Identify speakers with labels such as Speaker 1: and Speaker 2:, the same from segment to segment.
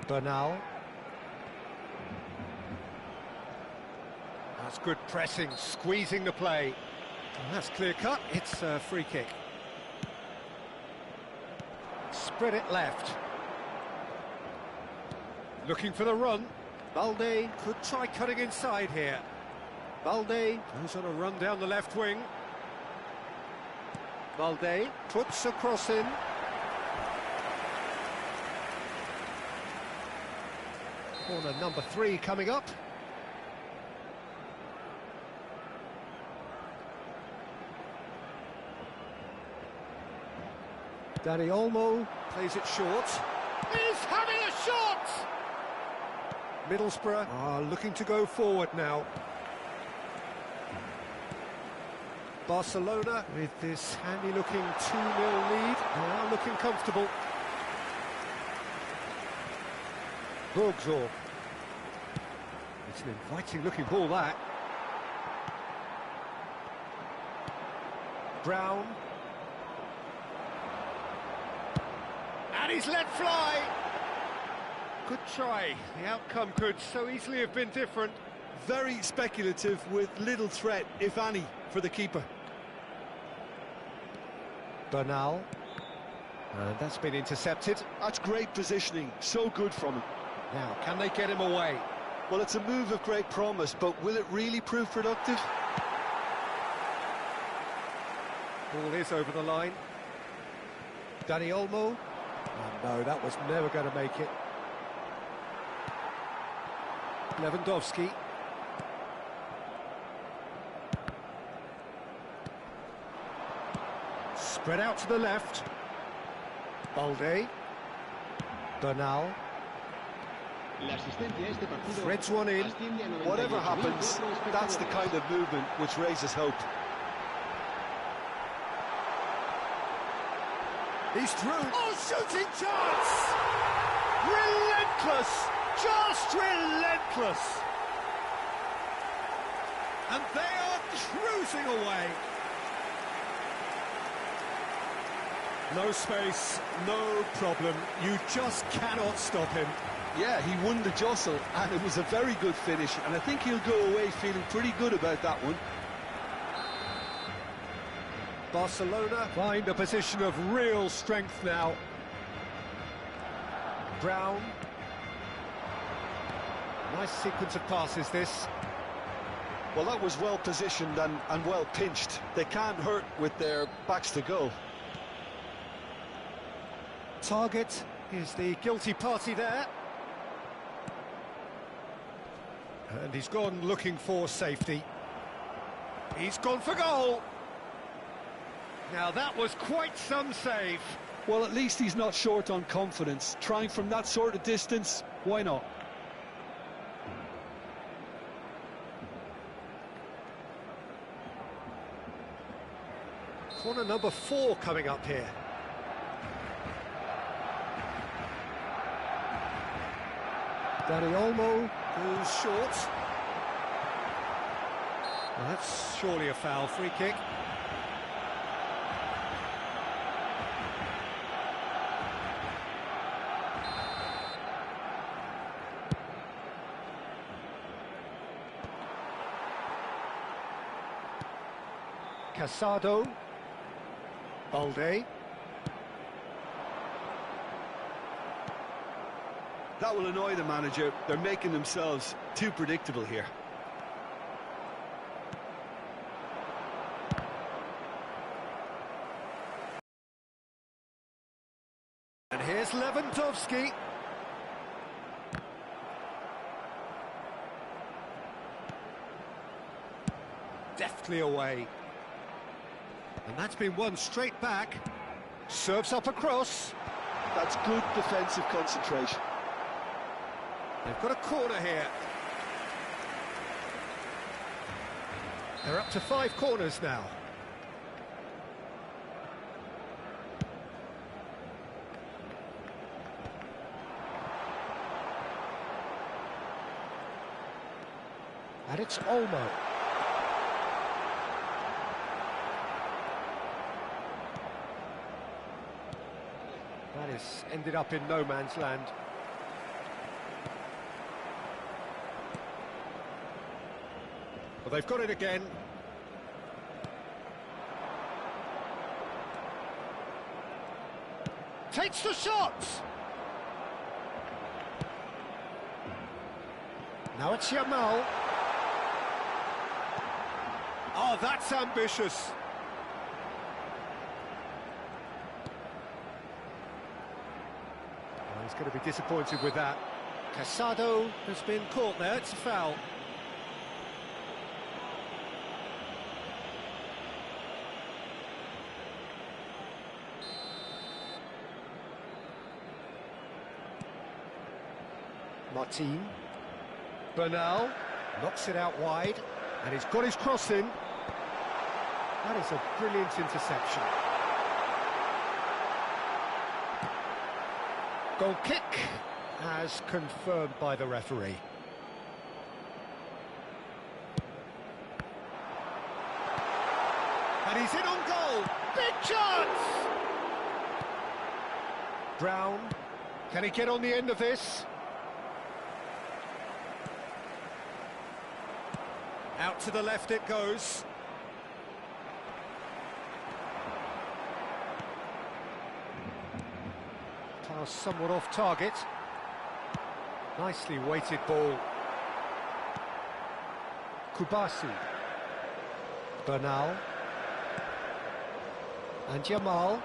Speaker 1: Bernal. That's good pressing, squeezing the play. And that's clear cut, it's a free kick. Spread it left. Looking for the run. Balde could try cutting inside here. Balde goes on a run down the left wing. Balde puts a cross in. Corner number 3 coming up. Dani Olmo plays it short. He's having a shot! Middlesbrough are looking to go forward now. Barcelona, with this handy-looking 2-0 lead, are looking comfortable. Borgzor. It's an inviting-looking ball, that. Brown. And he's let fly! Good try. The outcome could so easily have been different.
Speaker 2: Very speculative with little threat, if any, for the keeper.
Speaker 1: Bernal. And that's been intercepted.
Speaker 2: That's great positioning, so good from him.
Speaker 1: Now, can they get him away?
Speaker 2: Well, it's a move of great promise, but will it really prove productive?
Speaker 1: Ball is over the line. Dani Olmo. Oh, no, that was never going to make it. Lewandowski. Spread out to the left. Balde. Bernal. Threads one in.
Speaker 2: Whatever happens, that's the kind of movement which raises hope.
Speaker 1: He's through. Oh, shooting chance! Relentless! Just relentless! And they are cruising away. No space, no problem. You just cannot stop him.
Speaker 2: Yeah, he won the jostle, and it was a very good finish, and I think he'll go away feeling pretty good about that one.
Speaker 1: Barcelona find a position of real strength now. Brown. Nice sequence of passes, this.
Speaker 2: Well, that was well positioned and well pinched. They can't hurt with their backs to goal.
Speaker 1: Target is the guilty party there. And he's gone looking for safety. He's gone for goal. Now that was quite some save.
Speaker 2: Well, at least he's not short on confidence. Trying from that sort of distance, why not?
Speaker 1: Corner number 4 coming up here. Dani Olmo goes short. Well, that's surely a foul. Free kick. Casado. Balde.
Speaker 2: That will annoy the manager. They're making themselves too predictable here.
Speaker 1: And here's Lewandowski. Deftly away. And that's been won straight back. Serves up a cross.
Speaker 2: That's good defensive concentration.
Speaker 1: They've got a corner here. They're up to 5 corners now. And it's Olmo. That is ended up in no man's land. Well, they've got it again. Takes the shot! Now it's Yamal. Oh, that's ambitious. Oh, he's going to be disappointed with that. Casado has been caught there, it's a foul. Martin. Bernal knocks it out wide, and he's got his cross in. That is a brilliant interception. Goal kick, as confirmed by the referee. And he's in on goal. Big chance! Brown, can he get on the end of this? Out to the left it goes. Pass somewhat off target. Nicely weighted ball. Kubasi. Bernal. And Yamal.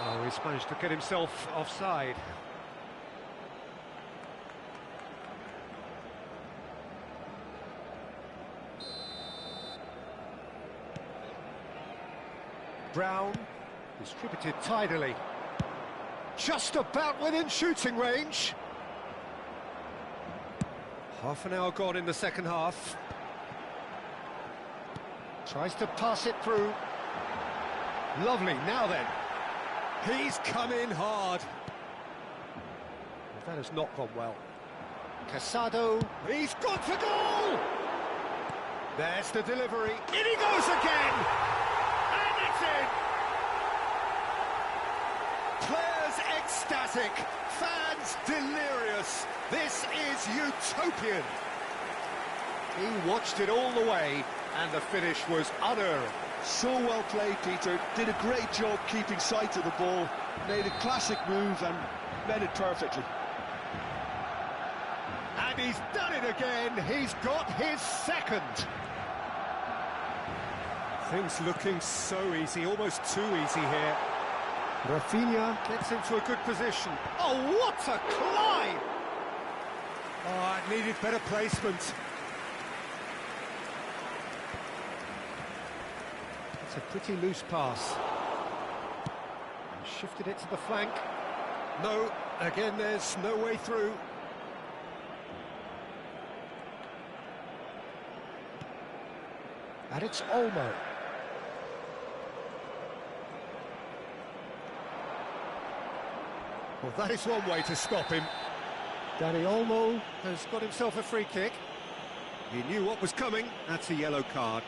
Speaker 1: Oh, he's managed to get himself offside. Brown, distributed tidily. Just about within shooting range. Half an hour gone in the second half. Tries to pass it through. Lovely, now then. He's come in hard. Well, that has not gone well. Casado, he's gone for goal! There's the delivery. In he goes again! Players ecstatic, fans delirious. This is utopian. He watched it all the way, and the finish was unerring.
Speaker 2: So well played, Peter. Did a great job keeping sight of the ball. Made a classic move and met it perfectly.
Speaker 1: And he's done it again. He's got his second. Things looking so easy, almost too easy here. Rafinha gets into a good position. Oh, what a climb! Oh, it needed better placement. It's a pretty loose pass. Shifted it to the flank. No, again there's no way through. And it's Olmo. Well, that is one way to stop him. Danny Olmo has got himself a free kick. He knew what was coming. That's a yellow card.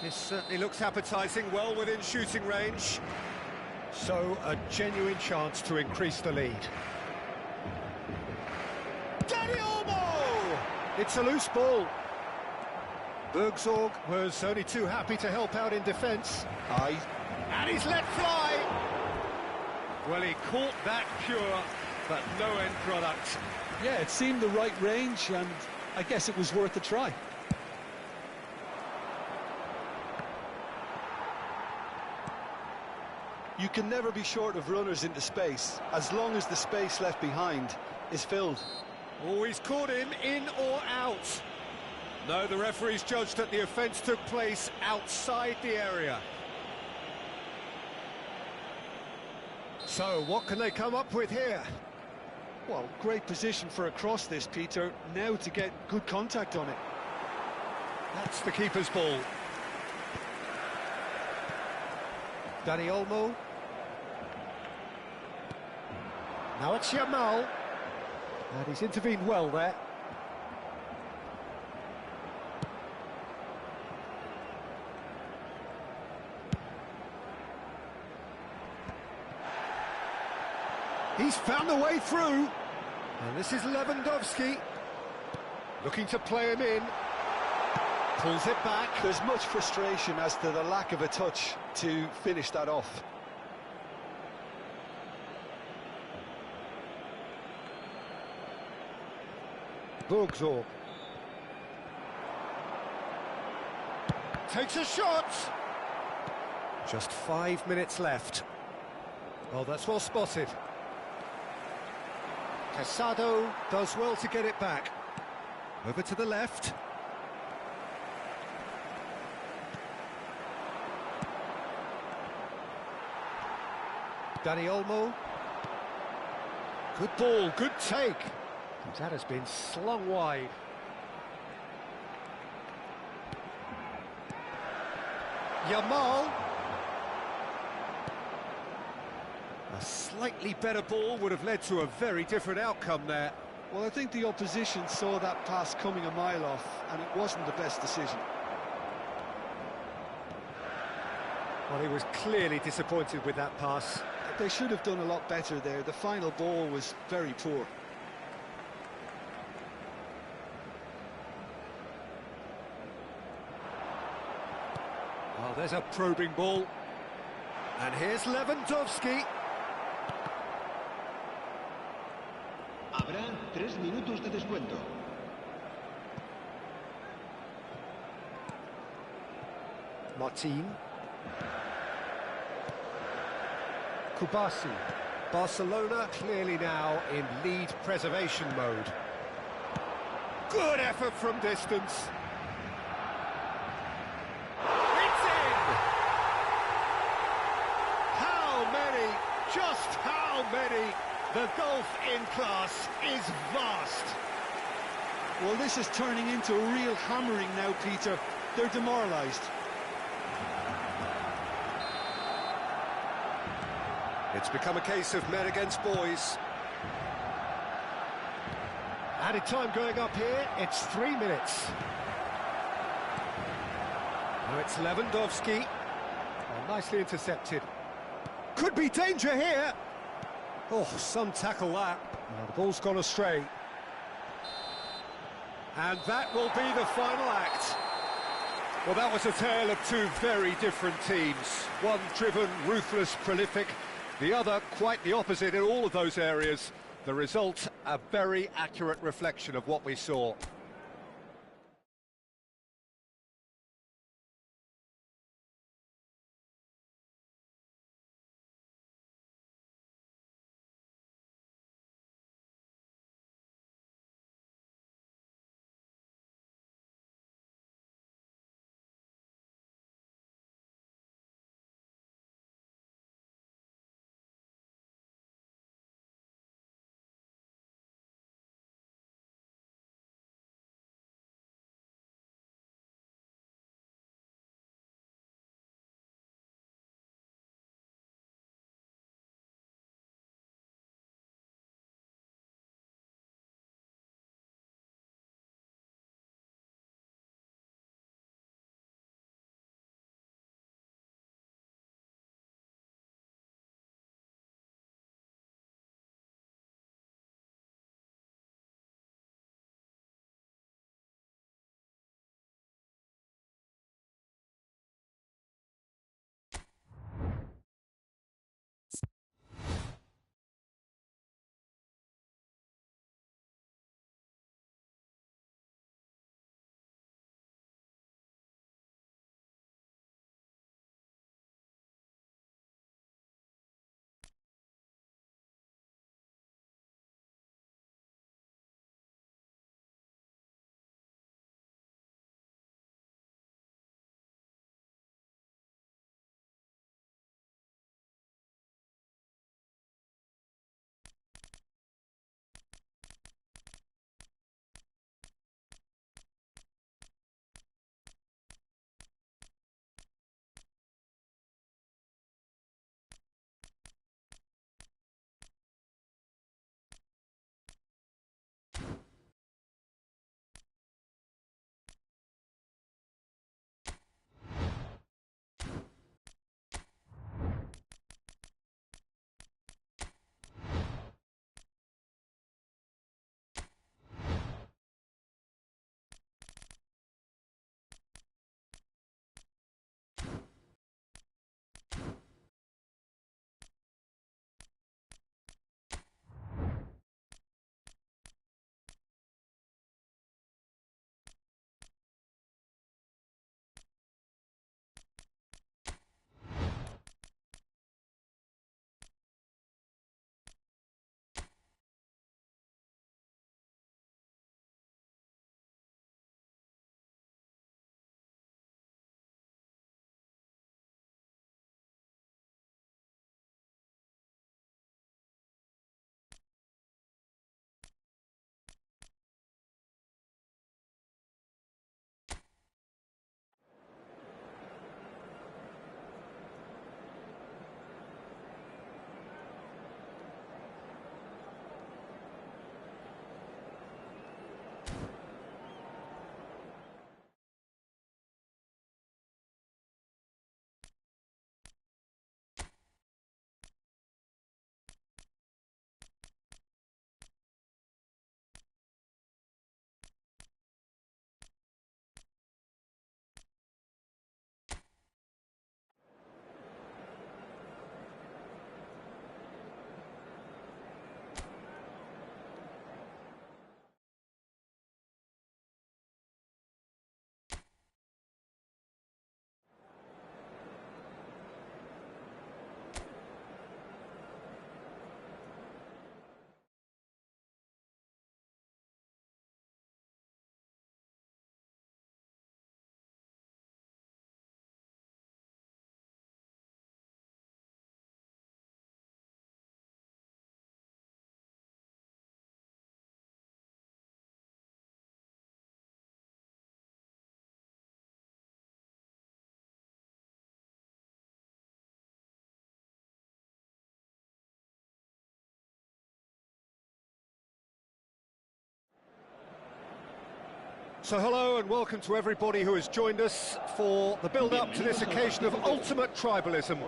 Speaker 1: This certainly looks appetising, well within shooting range. So, a genuine chance to increase the lead. Danny Olmo! It's a loose ball. Bergzorg was only too happy to help out in defence.
Speaker 2: Aye.
Speaker 1: And he's let fly! Well, he caught that pure, but no end product.
Speaker 2: Yeah, it seemed the right range, and I guess it was worth a try. You can never be short of runners into space, as long as the space left behind is filled.
Speaker 1: Oh, he's caught him in or out. No, the referee's judged that the offence took place outside the area. So, what can they come up with here?
Speaker 2: Well, great position for a cross this, Peter. Now to get good contact on it.
Speaker 1: That's the keeper's ball. Danny Olmo. Now it's Yamal. And he's intervened well there. He's found a way through. And this is Lewandowski. Looking to play him in. Pulls it back.
Speaker 2: There's much frustration as to the lack of a touch to finish that off.
Speaker 1: Burgzorg. Takes a shot. Just 5 minutes left. Oh, that's well spotted. Casado does well to get it back. Over to the left. Dani Olmo. Good ball, good take. That has been slung wide. Yamal. A slightly better ball would have led to a very different outcome there.
Speaker 2: Well, I think the opposition saw that pass coming a mile off, and it wasn't the best decision.
Speaker 1: Well, he was clearly disappointed with that pass.
Speaker 2: They should have done a lot better there. The final ball was very poor.
Speaker 1: Oh, there's a probing ball. And here's Lewandowski.
Speaker 3: Habrá 3 minutos de descuento.
Speaker 1: Martin. Kubasi. Barcelona clearly now in lead preservation mode. Good effort from distance. It's in! How many? Just how many? The gulf in class is vast.
Speaker 2: Well, this is turning into a real hammering now, Peter. They're demoralised.
Speaker 1: It's become a case of men against boys. Added time going up here, it's 3 minutes. Now it's Lewandowski. Oh, nicely intercepted. Could be danger here. Oh, some tackle that. Oh, the ball's gone astray. And that will be the final act. Well, that was a tale of two very different teams. One driven, ruthless, prolific. The other quite the opposite in all of those areas. The result, a very accurate reflection of what we saw. So hello and welcome to everybody who has joined us for the build-up to this occasion of ultimate tribalism.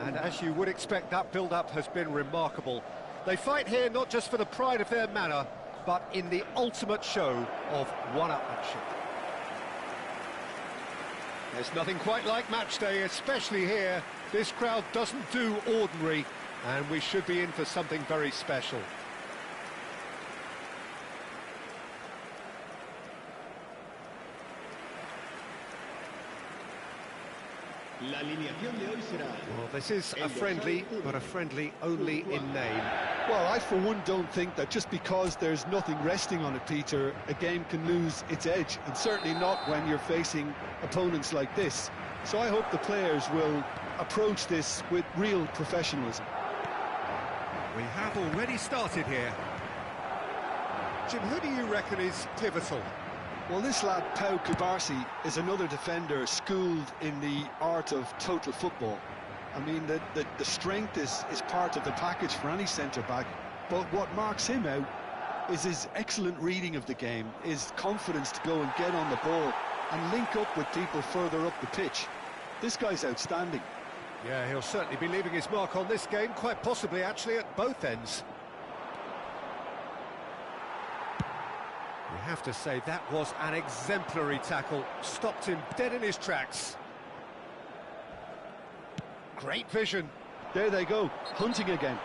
Speaker 1: And as you would expect, that build-up has been remarkable. They fight here not just for the pride of their manor, but in the ultimate show of one-upmanship. There's nothing quite like match day, especially here. This crowd doesn't do ordinary, and we should be in for something very special.
Speaker 3: La alineación de hoy será...
Speaker 1: Well, this is a friendly, but a friendly only in name.
Speaker 2: Well, I for one don't think that just because there's nothing resting on it, Peter, a game can lose its edge, and certainly not when you're facing opponents like this. So I hope the players will approach this with real professionalism.
Speaker 1: We have already started here. Jim, who do you reckon is pivotal?
Speaker 2: Well, this lad, Pau Kubarsi, is another defender schooled in the art of total football. I mean, the strength is part of the package for any centre-back, but what marks him out is his excellent reading of the game, his confidence to go and get on the ball and link up with people further up the pitch. This guy's outstanding.
Speaker 1: Yeah, he'll certainly be leaving his mark on this game, quite possibly actually at both ends. You have to say that was an exemplary tackle, stopped him dead in his tracks. Great vision.
Speaker 2: There they go, hunting again.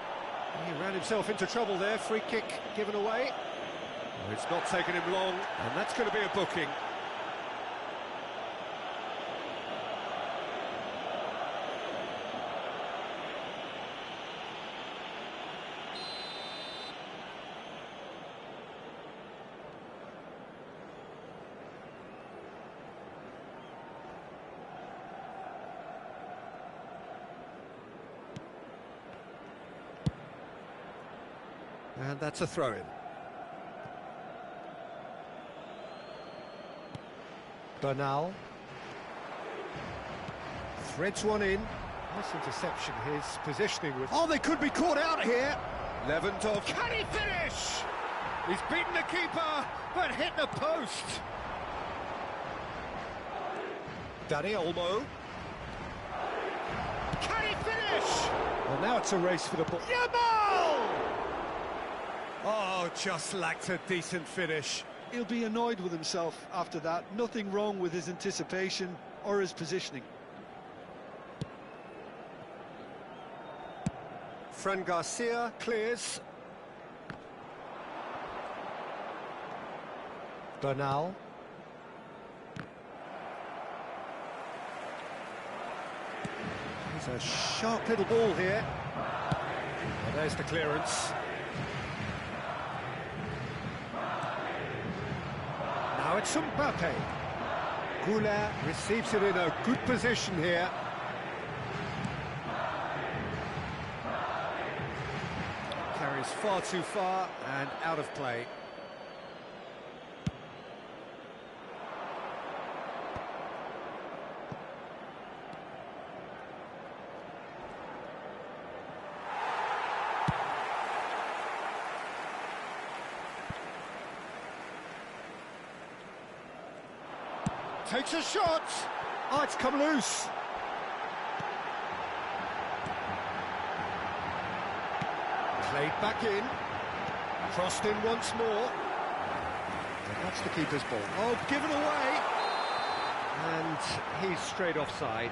Speaker 1: He ran himself into trouble there, free kick given away. Oh, it's not taken him long, and that's going to be a booking. And that's a throw-in. Bernal. Threads one in. Nice interception, his positioning with... Oh, they could be caught out here! Levantov, can he finish? He's beaten the keeper, but hit the post. Dani Olmo. Can he finish? Well, now it's a race for the ball. Yamal! Oh, just lacked a decent finish.
Speaker 2: He'll be annoyed with himself after that. Nothing wrong with his anticipation or his positioning.
Speaker 1: Fran Garcia clears. Bernal. There's a sharp little ball here. Well, there's the clearance. Now it's Mbappe. Goulart receives it in a good position here. Carries far too far and out of play. Takes a shot. Oh, it's come loose. Played back in. Crossed in once more. And that's the keeper's ball. Oh, given away. And he's straight offside.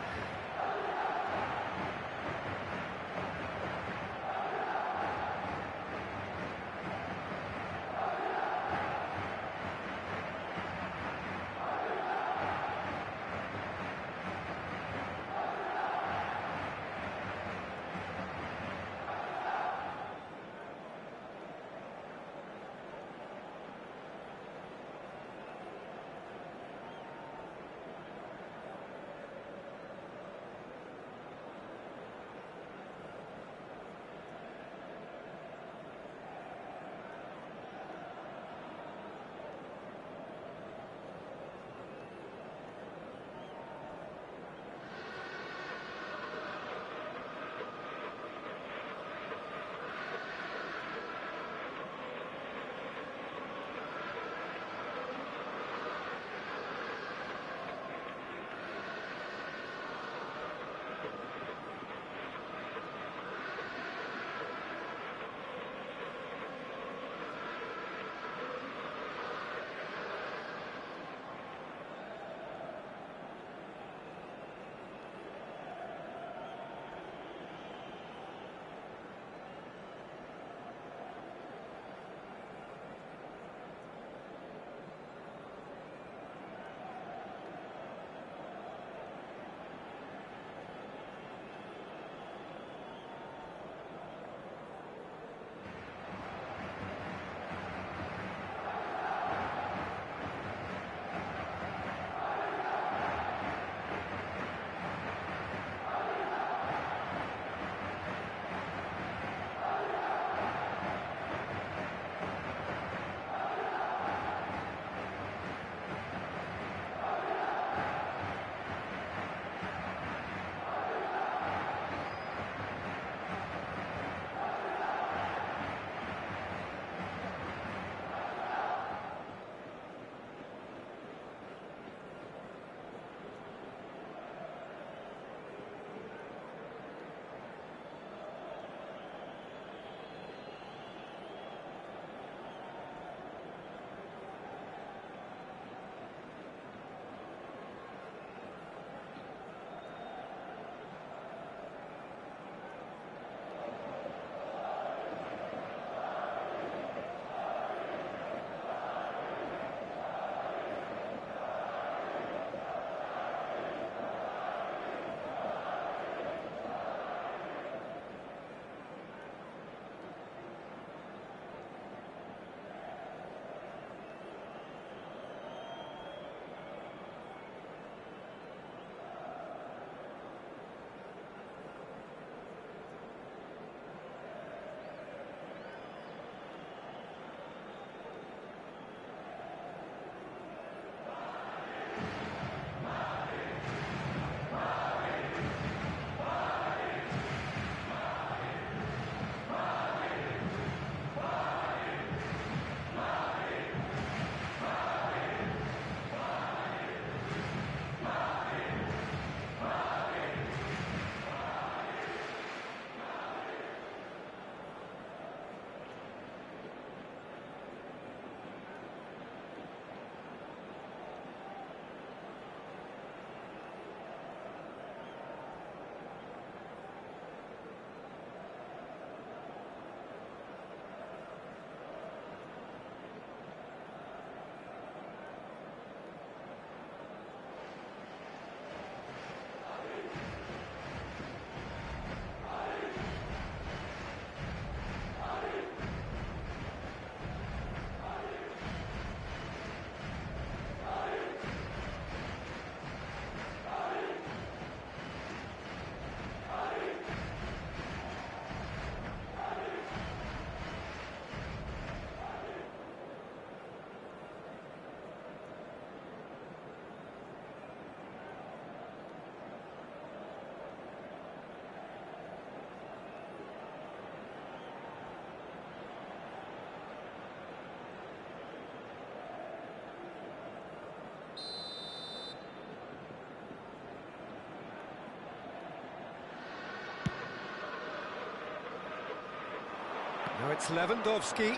Speaker 1: Now it's Lewandowski.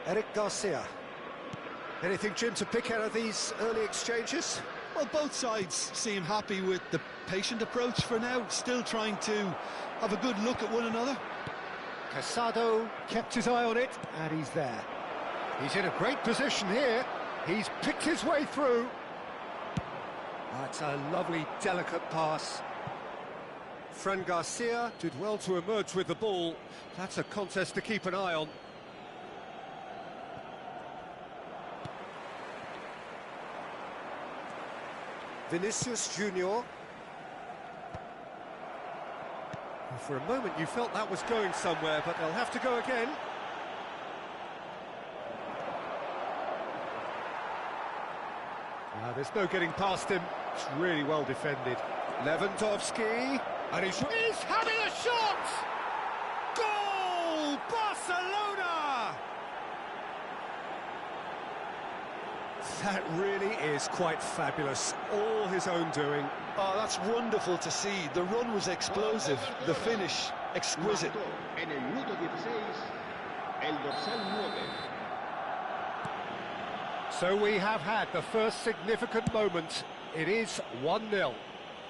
Speaker 1: Eric Garcia. Anything, Jim, to pick out of these early exchanges?
Speaker 2: Well, both sides seem happy with the patient approach for now, still trying to have a good look at one another.
Speaker 1: Casado kept his eye on it, and he's there. He's in a great position here. He's picked his way through. That's a lovely, delicate pass. Fran Garcia did well to emerge with the ball. That's a contest to keep an eye on. Vinicius Junior. For a moment you felt that was going somewhere, but they'll have to go again. There's no getting past him. It's really well defended. Lewandowski, and he's having a shot! Goal! Barcelona! That really is quite fabulous. All his own doing.
Speaker 2: Oh, that's wonderful to see. The run was explosive, the finish exquisite.
Speaker 3: En el minuto 16, el dorsal 9.
Speaker 1: So we have had the first significant moment. It is 1-0.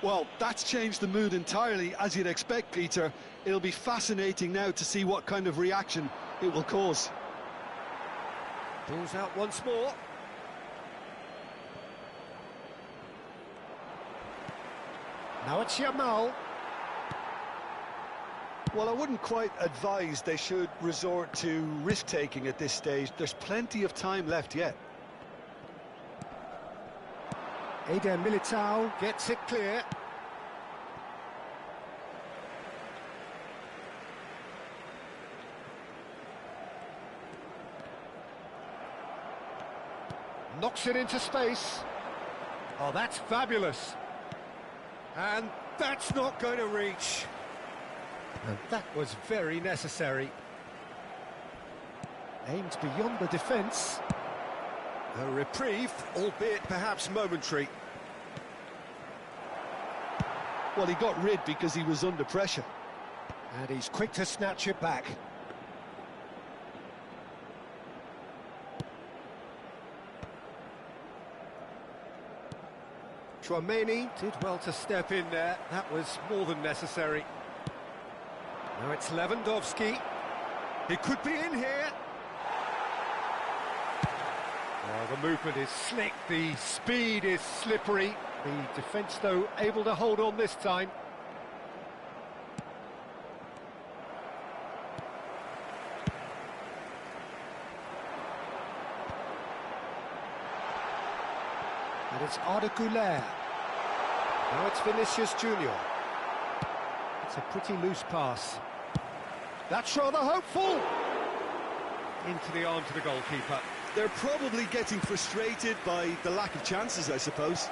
Speaker 2: Well, that's changed the mood entirely, as you'd expect, Peter. It'll be fascinating now to see what kind of reaction it will cause.
Speaker 1: Ball's out once more. Now it's Yamal.
Speaker 2: Well, I wouldn't quite advise they should resort to risk-taking at this stage. There's plenty of time left yet.
Speaker 1: Eder Militao gets it clear. Knocks it into space. Oh, that's fabulous. And that's not going to reach. And that was very necessary. Aimed beyond the defence. A reprieve, albeit perhaps momentary.
Speaker 2: Well, he got rid because he was under pressure.
Speaker 1: And he's quick to snatch it back. Chouameni did well to step in there. That was more than necessary. Now it's Lewandowski. He could be in here. Oh, the movement is slick, the speed is slippery. The defence, though, able to hold on this time. And it's Arda Güler. Now it's Vinicius Junior. It's a pretty loose pass. That's rather hopeful. Into the arms of the goalkeeper.
Speaker 2: They're probably getting frustrated by the lack of chances, I suppose.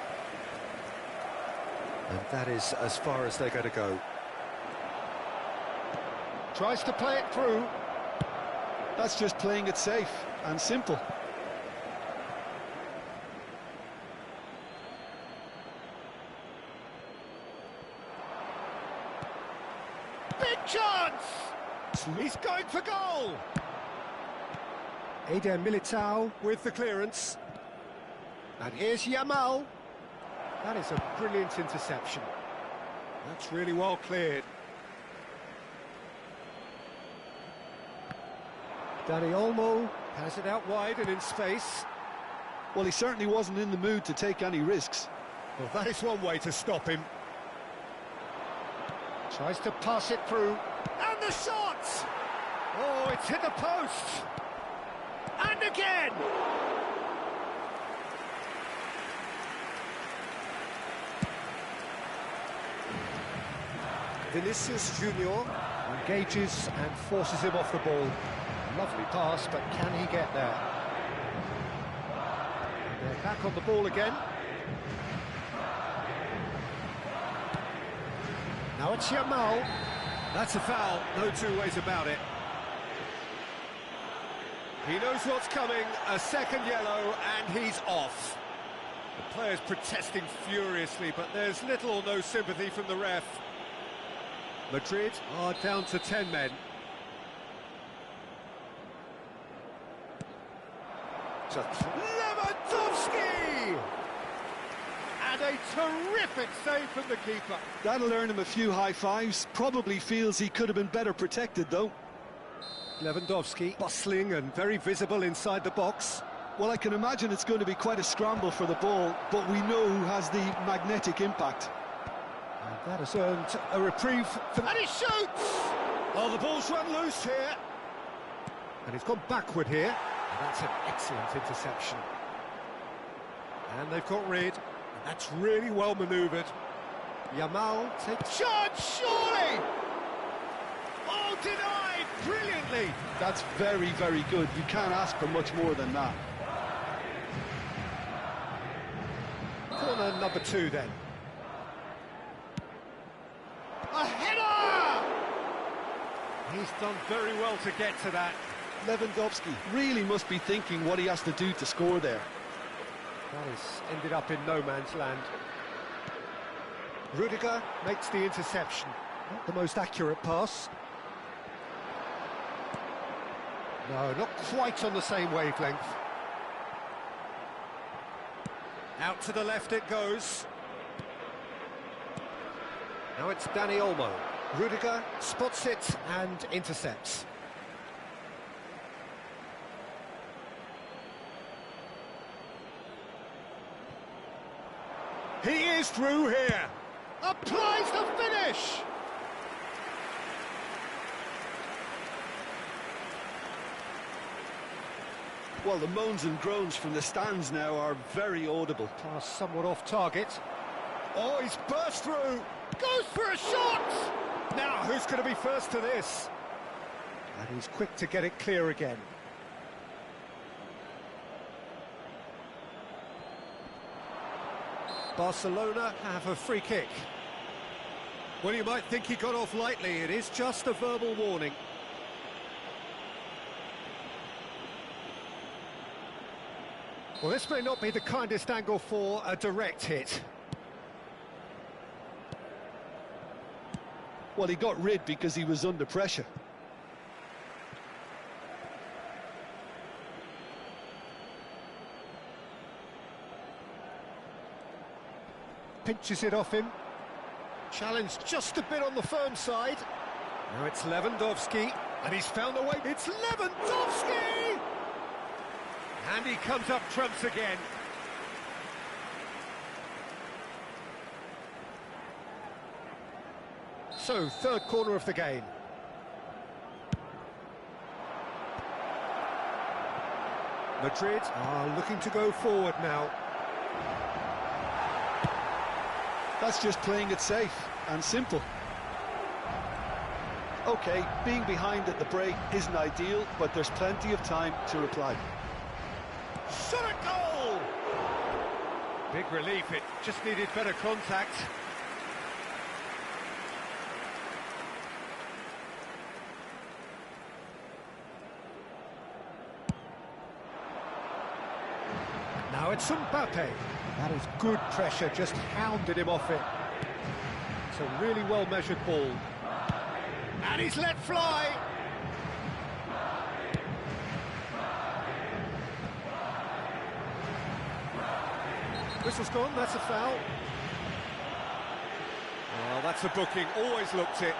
Speaker 1: And that is as far as they're going to go. Tries to play it through.
Speaker 2: That's just playing it safe and simple.
Speaker 1: Big chance! He's going for goal! Eder Militao with the clearance. And here's Yamal. That is a brilliant interception. That's really well cleared. Dani Olmo has it out wide and in space.
Speaker 2: Well, he certainly wasn't in the mood to take any risks.
Speaker 1: Well, that is one way to stop him. Tries to pass it through. And the shot! Oh, it's hit the post! And again! Vinicius Junior engages and forces him off the ball. Lovely pass, but can he get there? And they're back on the ball again. Now it's Yamal. That's a foul, no two ways about it. He knows what's coming, a second yellow, and he's off. The player's protesting furiously, but there's little or no sympathy from the ref. Madrid are down to 10 men. Lewandowski! And a terrific save from the keeper.
Speaker 2: That'll earn him a few high fives. Probably feels he could have been better protected, though.
Speaker 1: Lewandowski, bustling and very visible inside the box.
Speaker 2: Well, I can imagine it's going to be quite a scramble for the ball, but we know who has the magnetic impact.
Speaker 1: And that has earned a reprieve for... And he shoots! Oh, the ball's run loose here. And he's gone backward here. And that's an excellent interception. And they've got rid. And that's really well manoeuvred. Yamal takes... Shot, surely! Oh, denied brilliantly.
Speaker 2: That's very, very good. You can't ask for much more than that.
Speaker 1: Corner number 2 then. A header! He's done very well to get to that.
Speaker 2: Lewandowski really must be thinking what he has to do to score there.
Speaker 1: That has ended up in no man's land. Rudiger makes the interception. Not the most accurate pass. No, not quite on the same wavelength. Out to the left it goes. Now it's Dani Olmo. Rudiger spots it and intercepts. He is through here. Applies the finish.
Speaker 2: Well, the moans and groans from the stands now are very audible.
Speaker 1: Pass somewhat off target. Oh, he's burst through. Goes for a shot. Now, who's going to be first to this? And he's quick to get it clear again. Barcelona have a free kick. Well, you might think he got off lightly. It is just a verbal warning. Well, this may not be the kindest angle for a direct hit.
Speaker 2: Well, he got rid because he was under pressure.
Speaker 1: Pinches it off him. Challenged just a bit on the firm side. Now it's Lewandowski, and he's found a way. It's Lewandowski! And he comes up trumps again. So, third corner of the game. Madrid are looking to go forward now.
Speaker 2: That's just playing it safe and simple. OK, being behind at the break isn't ideal, but there's plenty of time to reply.
Speaker 1: Shot a goal! Big relief, it just needed better contact. Now it's Mbappe. That is good pressure, just hounded him off it. It's a really well-measured ball. And he's let fly! Whistle's gone, that's a foul. Well, that's a booking, always looked it.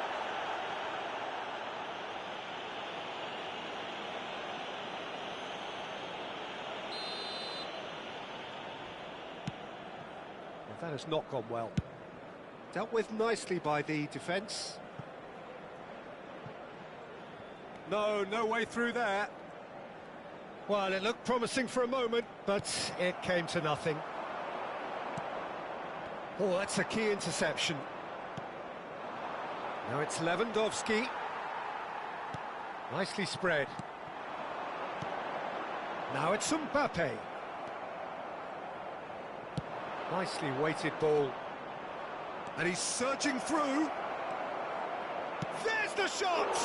Speaker 1: That has not gone well. Dealt with nicely by the defence. No way through there. Well, it looked promising for a moment, but it came to nothing. Oh, that's a key interception. Now it's Lewandowski. Nicely spread. Now it's Mbappe. Nicely weighted ball. And he's surging through. There's the shot!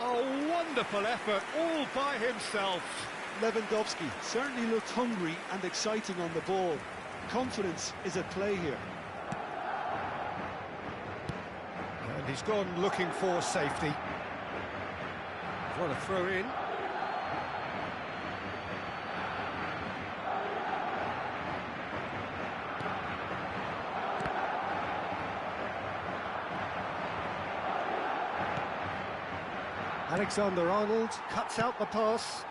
Speaker 1: Oh, wonderful effort, all by himself.
Speaker 2: Lewandowski certainly looked hungry and exciting on the ball. Confidence is at play here.
Speaker 1: And he's gone looking for safety. What a throw in. Alexander-Arnold cuts out the pass.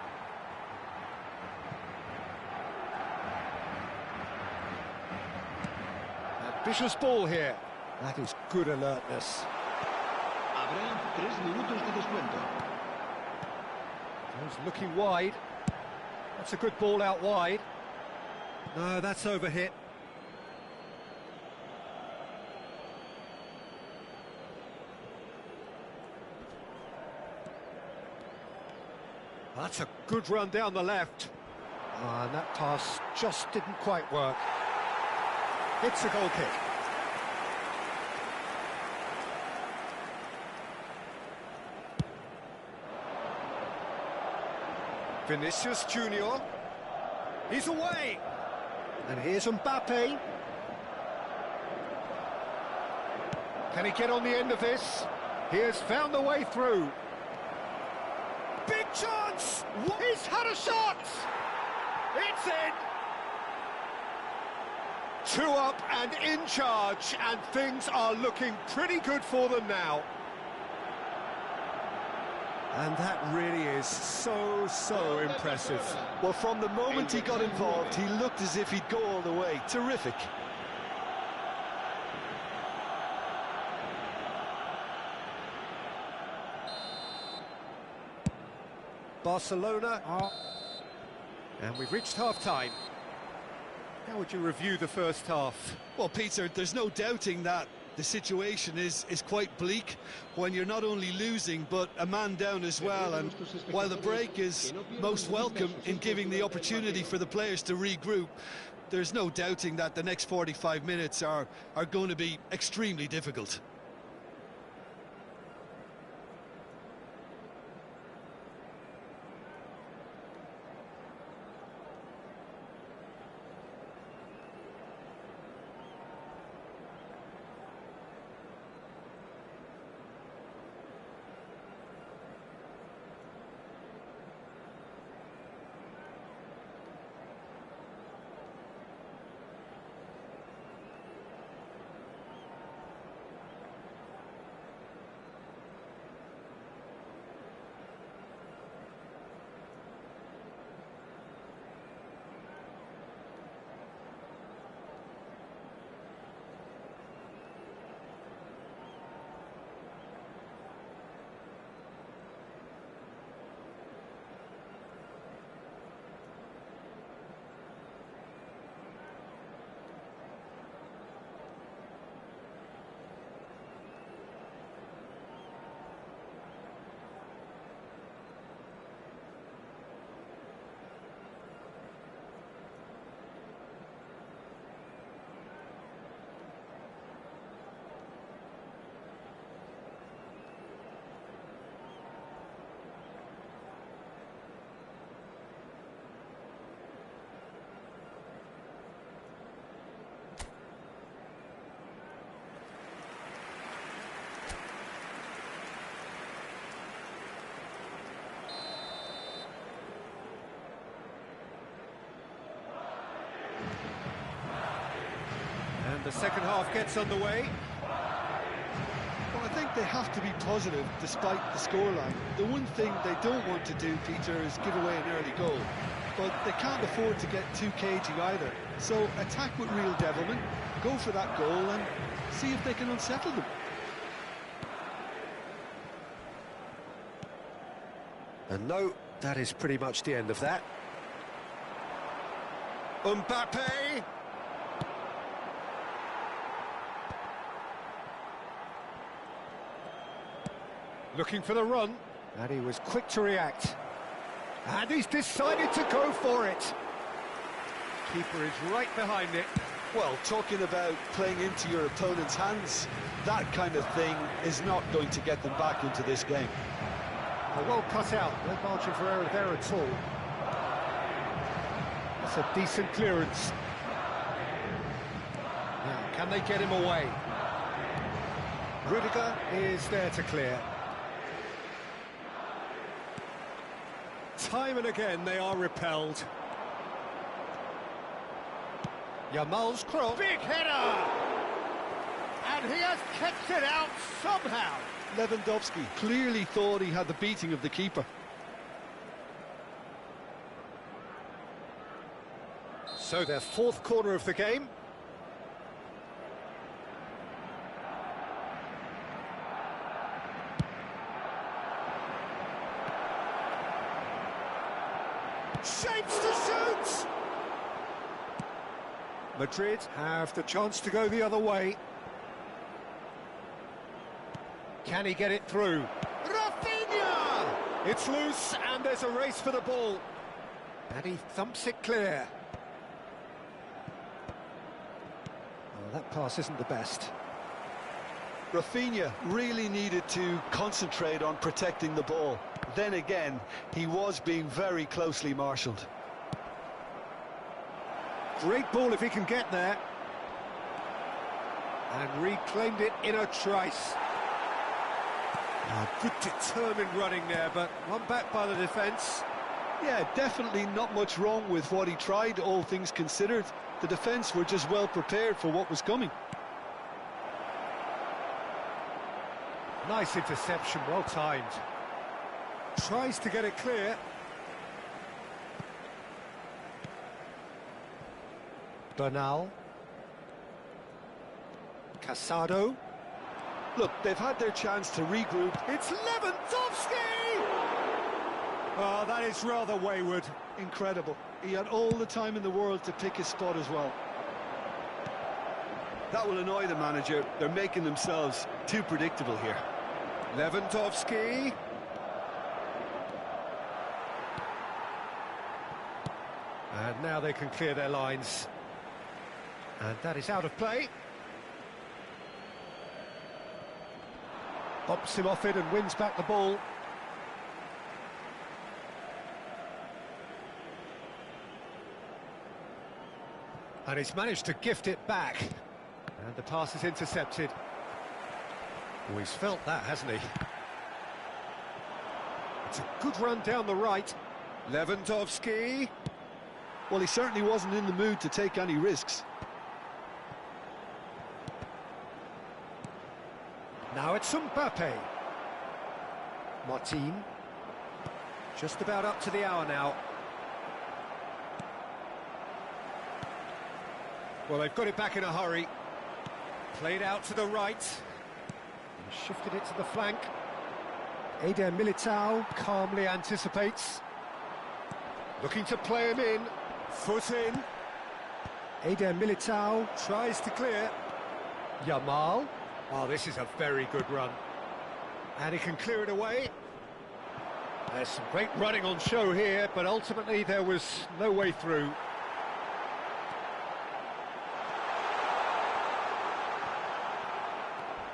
Speaker 1: Ambitious ball here. That is good alertness.
Speaker 3: Habrá 3 minutos de descuento.
Speaker 1: He's looking wide. That's a good ball out wide. No, that's overhit. That's a good run down the left. And that pass just didn't quite work. It's a goal kick. Vinicius Junior. He's away. And here's Mbappe. Can he get on the end of this? He has found the way through. Big chance! He's had a shot! It's in! 2 up and in charge, and things are looking pretty good for them now. And that really is so impressive.
Speaker 2: Well, from the moment he got involved, he looked as if he'd go all the way. Terrific.
Speaker 1: Barcelona and we've reached half-time. How would you review the first half?
Speaker 2: Well, Peter, there's no doubting that the situation is quite bleak when you're not only losing but a man down as well, and while the break is most welcome in giving the opportunity for the players to regroup, there's no doubting that the next 45 minutes are going to be extremely difficult.
Speaker 1: The second half gets underway.
Speaker 2: Well, I think they have to be positive despite the scoreline. The one thing they don't want to do, Peter, is give away an early goal. But they can't afford to get too cagey either. So attack with real devilment, go for that goal and see if they can unsettle them.
Speaker 1: And no, that is pretty much the end of that. Mbappe! Looking for the run, and he was quick to react. And he's decided to go for it. Keeper is right behind it.
Speaker 2: Well, talking about playing into your opponent's hands, that kind of thing is not going to get them back into this game.
Speaker 1: Well cut out, no margin for error there at all. That's a decent clearance. Now, can they get him away? Rudiger is there to clear. Time and again they are repelled. Yamal's cross. Big header! And And he has kept it out somehow.
Speaker 2: Lewandowski clearly thought he had the beating of the keeper.
Speaker 1: So their fourth corner of the game. Shapes to shoot! Madrid have the chance to go the other way. Can he get it through? Rafinha! It's loose and there's a race for the ball. And he thumps it clear. Oh, that pass isn't the best.
Speaker 2: Rafinha really needed to concentrate on protecting the ball. Then again, he was being very closely marshalled.
Speaker 1: Great ball if he can get there. And reclaimed it in a trice. Good determined running there, but one back by the defence.
Speaker 2: Yeah, definitely not much wrong with what he tried, all things considered. The defence were just well prepared for what was coming.
Speaker 1: Nice interception, well timed. Tries to get it clear. Bernal. Casado.
Speaker 2: Look, they've had their chance to regroup.
Speaker 1: It's Lewandowski! Oh, that is rather wayward.
Speaker 2: Incredible. He had all the time in the world to pick his spot as well. That will annoy the manager. They're making themselves too predictable here.
Speaker 1: Lewandowski. And now they can clear their lines. And that is out of play. Bops him off it and wins back the ball. And he's managed to gift it back. And the pass is intercepted. Oh, he's felt that, hasn't he? It's a good run down the right. Lewandowski.
Speaker 2: Well, he certainly wasn't in the mood to take any risks.
Speaker 1: Now it's Mbappe. Martin. Just about up to the hour now. Well, they've got it back in a hurry. Played out to the right. And shifted it to the flank. Eder Militao calmly anticipates. Looking to play him in. Foot in. Eder Militao tries to clear. Yamal. Oh, this is a very good run. And he can clear it away. There's some great running on show here, but ultimately there was no way through.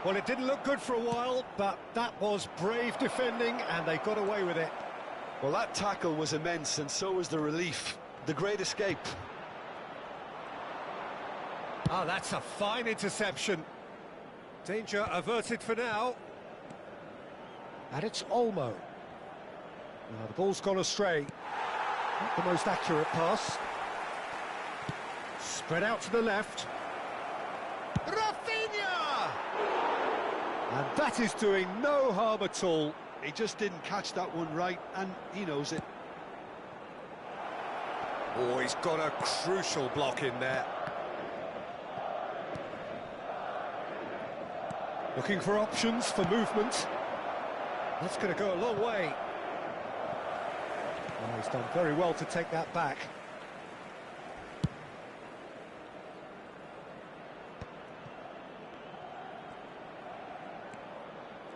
Speaker 1: Well, it didn't look good for a while, but that was brave defending, and they got away with it.
Speaker 2: Well, that tackle was immense, and so was the relief. The great escape.
Speaker 1: Oh, that's a fine interception. Danger averted for now. And it's Olmo. Now, the ball's gone astray. Not the most accurate pass. Spread out to the left. Rafinha! And that is doing no harm at all.
Speaker 2: He just didn't catch that one right, and he knows it.
Speaker 1: Oh, he's got a crucial block in there. Looking for options for movement. That's going to go a long way. Oh, he's done very well to take that back.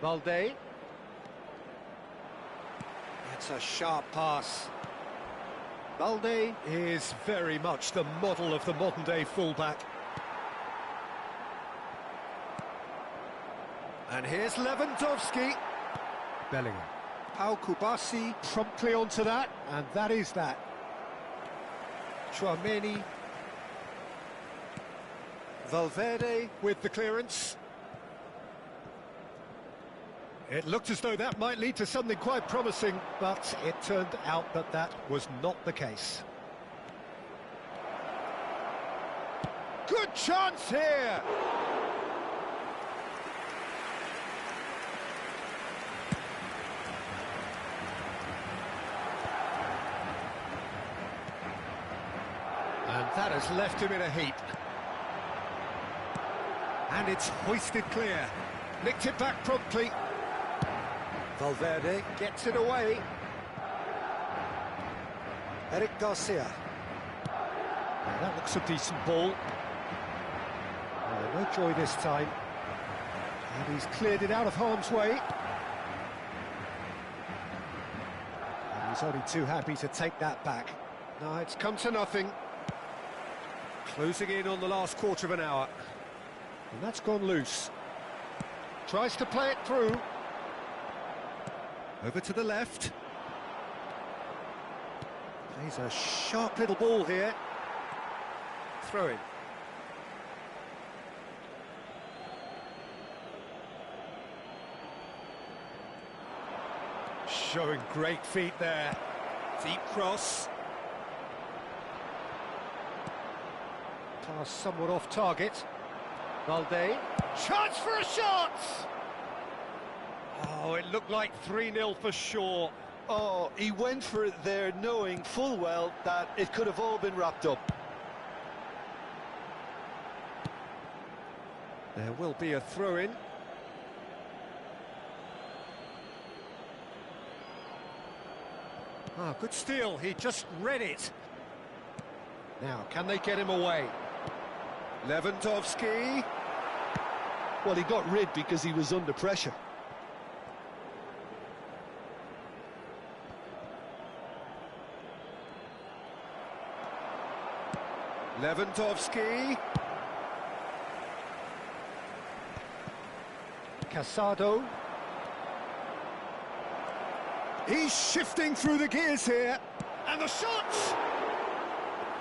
Speaker 1: Valde. It's a sharp pass. Valde is very much the model of the modern-day fullback. And here's Lewandowski. Bellingham. Pau Kubasi promptly onto that, and that is that. Chouameni. Valverde with the clearance. It looked as though that might lead to something quite promising, but it turned out that that was not the case. Good chance here! That has left him in a heap. And it's hoisted clear. Nicked it back promptly. Valverde gets it away. Eric Garcia. Now that looks a decent ball. No joy this time. And he's cleared it out of harm's way. And he's only too happy to take that back. No, it's come to nothing. Closing in on the last quarter of an hour. And that's gone loose. Tries to play it through. Over to the left. Plays a sharp little ball here. Throw in. Showing great feet there. Deep cross. Pass somewhat off target. Valde. Chance for a shot! Oh, it looked like 3-0 for sure.
Speaker 2: Oh, he went for it there, knowing full well that it could have all been wrapped up.
Speaker 1: There will be a throw-in. Ah, good steal, he just read it. Now, can they get him away? Lewandowski.
Speaker 2: Well, he got rid because he was under pressure.
Speaker 1: Lewandowski. Casado. He's shifting through the gears here. And the shot!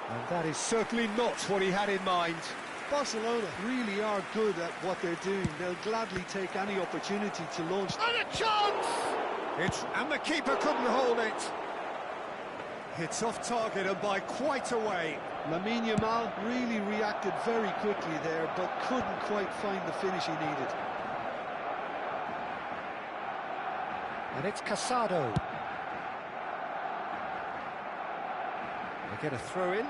Speaker 1: And that is certainly not what he had in mind.
Speaker 2: Barcelona really are good at what they're doing. They'll gladly take any opportunity to launch.
Speaker 1: And a chance! And the keeper couldn't hold it. It's off target and by quite a way.
Speaker 2: Lamine Yamal really reacted very quickly there, but couldn't quite find the finish he needed.
Speaker 1: And it's Casado. They get a throw-in.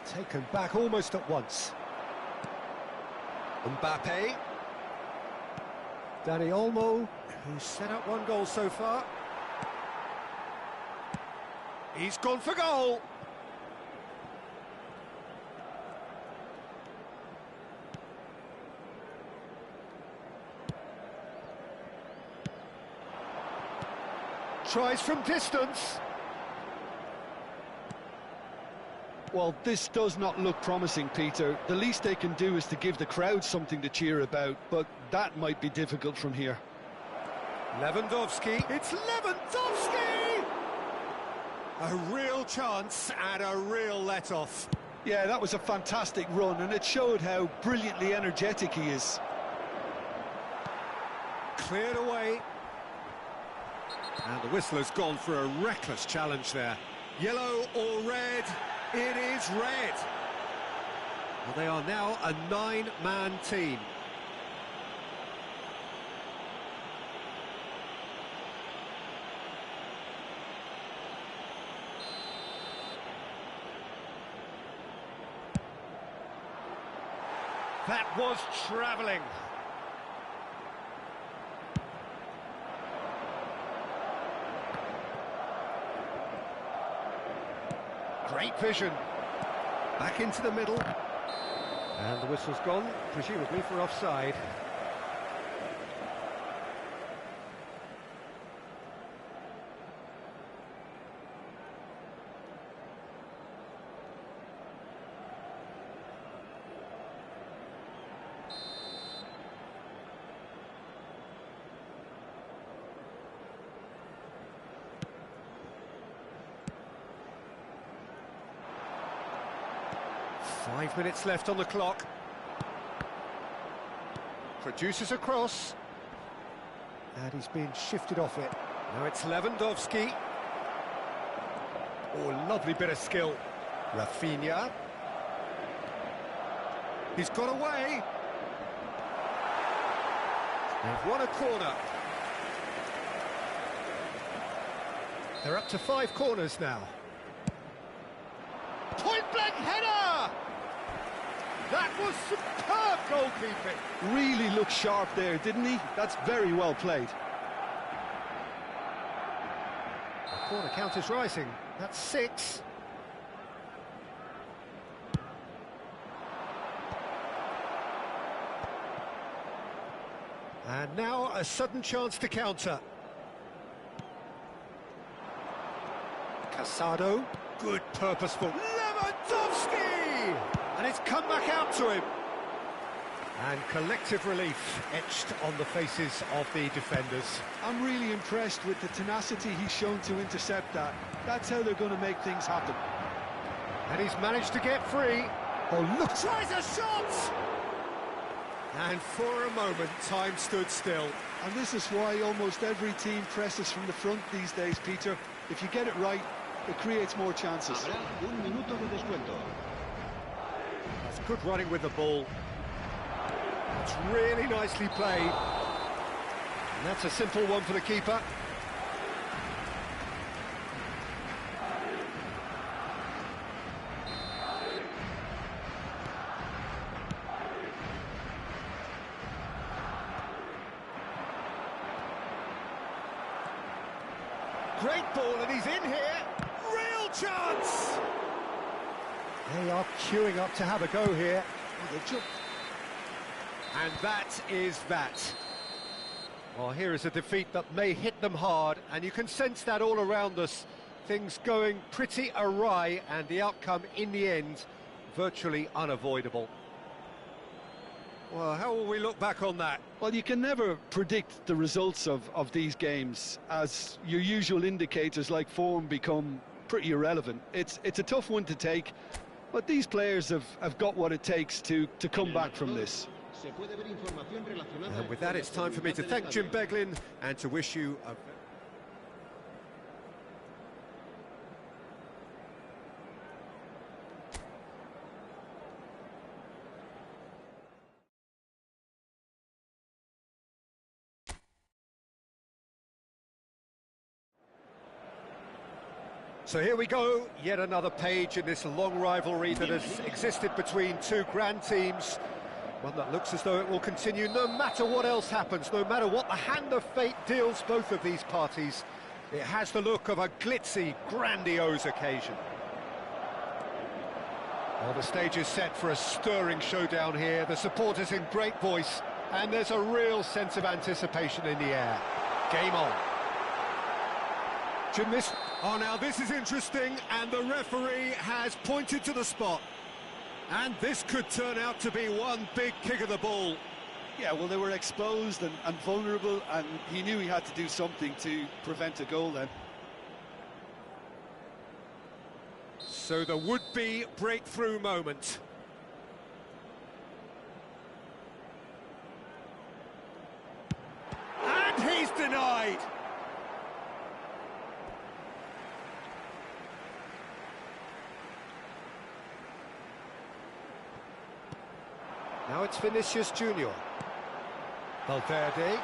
Speaker 1: Taken back almost at once. Mbappe. Dani Olmo, who's set up one goal so far. He's gone for goal. Tries from distance.
Speaker 2: Well, this does not look promising, Peter. The least they can do is to give the crowd something to cheer about, but that might be difficult from here.
Speaker 1: Lewandowski. It's Lewandowski! A real chance and a real let-off.
Speaker 2: Yeah, that was a fantastic run, and it showed how brilliantly energetic he is.
Speaker 1: Cleared away. And the whistle has gone for a reckless challenge there. Yellow or red? It is red. Well, they are now a 9-man team. That was travelling. Great vision. Back into the middle. And the whistle's gone, presumably for offside. Five minutes left on the clock. Produces a cross. And he's being shifted off it. Now it's Lewandowski. Oh, lovely bit of skill. Rafinha. He's got away. They've won a corner. They're up to 5 corners now. Point-blank header! That was superb goalkeeping.
Speaker 2: Really looked sharp there, didn't he? That's very well played.
Speaker 1: The corner count is rising. That's 6. And now a sudden chance to counter. Casado, good purposeful. Lewandowski! And it's come back out to him. And collective relief etched on the faces of the defenders.
Speaker 2: I'm really impressed with the tenacity he's shown to intercept that. That's how they're going to make things happen.
Speaker 1: And he's managed to get free. Oh, look! Tries a shot! And for a moment, time stood still.
Speaker 2: And this is why almost every team presses from the front these days, Peter. If you get it right, it creates more chances.
Speaker 3: Habrá un minuto de descuento.
Speaker 1: That's good running with the ball. It's really nicely played. And that's a simple one for the keeper. Great ball, and he's in here. Real chance! They are queuing up to have a go here. And that is that. Well, here is a defeat that may hit them hard, and you can sense that all around us. Things going pretty awry, and the outcome, in the end, virtually unavoidable. Well, how will we look back on that?
Speaker 2: Well, you can never predict the results of these games, as your usual indicators like form become pretty irrelevant. It's a tough one to take, but these players have got what it takes to come back from this.
Speaker 1: And with that, it's time for me to thank Jim Beglin and to wish you a... So here we go, yet another page in this long rivalry that has existed between two grand teams. One that looks as though it will continue no matter what else happens, no matter what the hand of fate deals both of these parties. It has the look of a glitzy, grandiose occasion. Well, the stage is set for a stirring showdown here. The supporters in great voice, and there's a real sense of anticipation in the air. Game on. Jim, this... Oh, now this is interesting, and the referee has pointed to the spot. And this could turn out to be one big kick of the ball.
Speaker 2: Yeah, well, they were exposed and vulnerable, and he knew he had to do something to prevent a goal then.
Speaker 1: So the would-be breakthrough moment. And he's denied. Now it's Vinicius Junior. Valverde.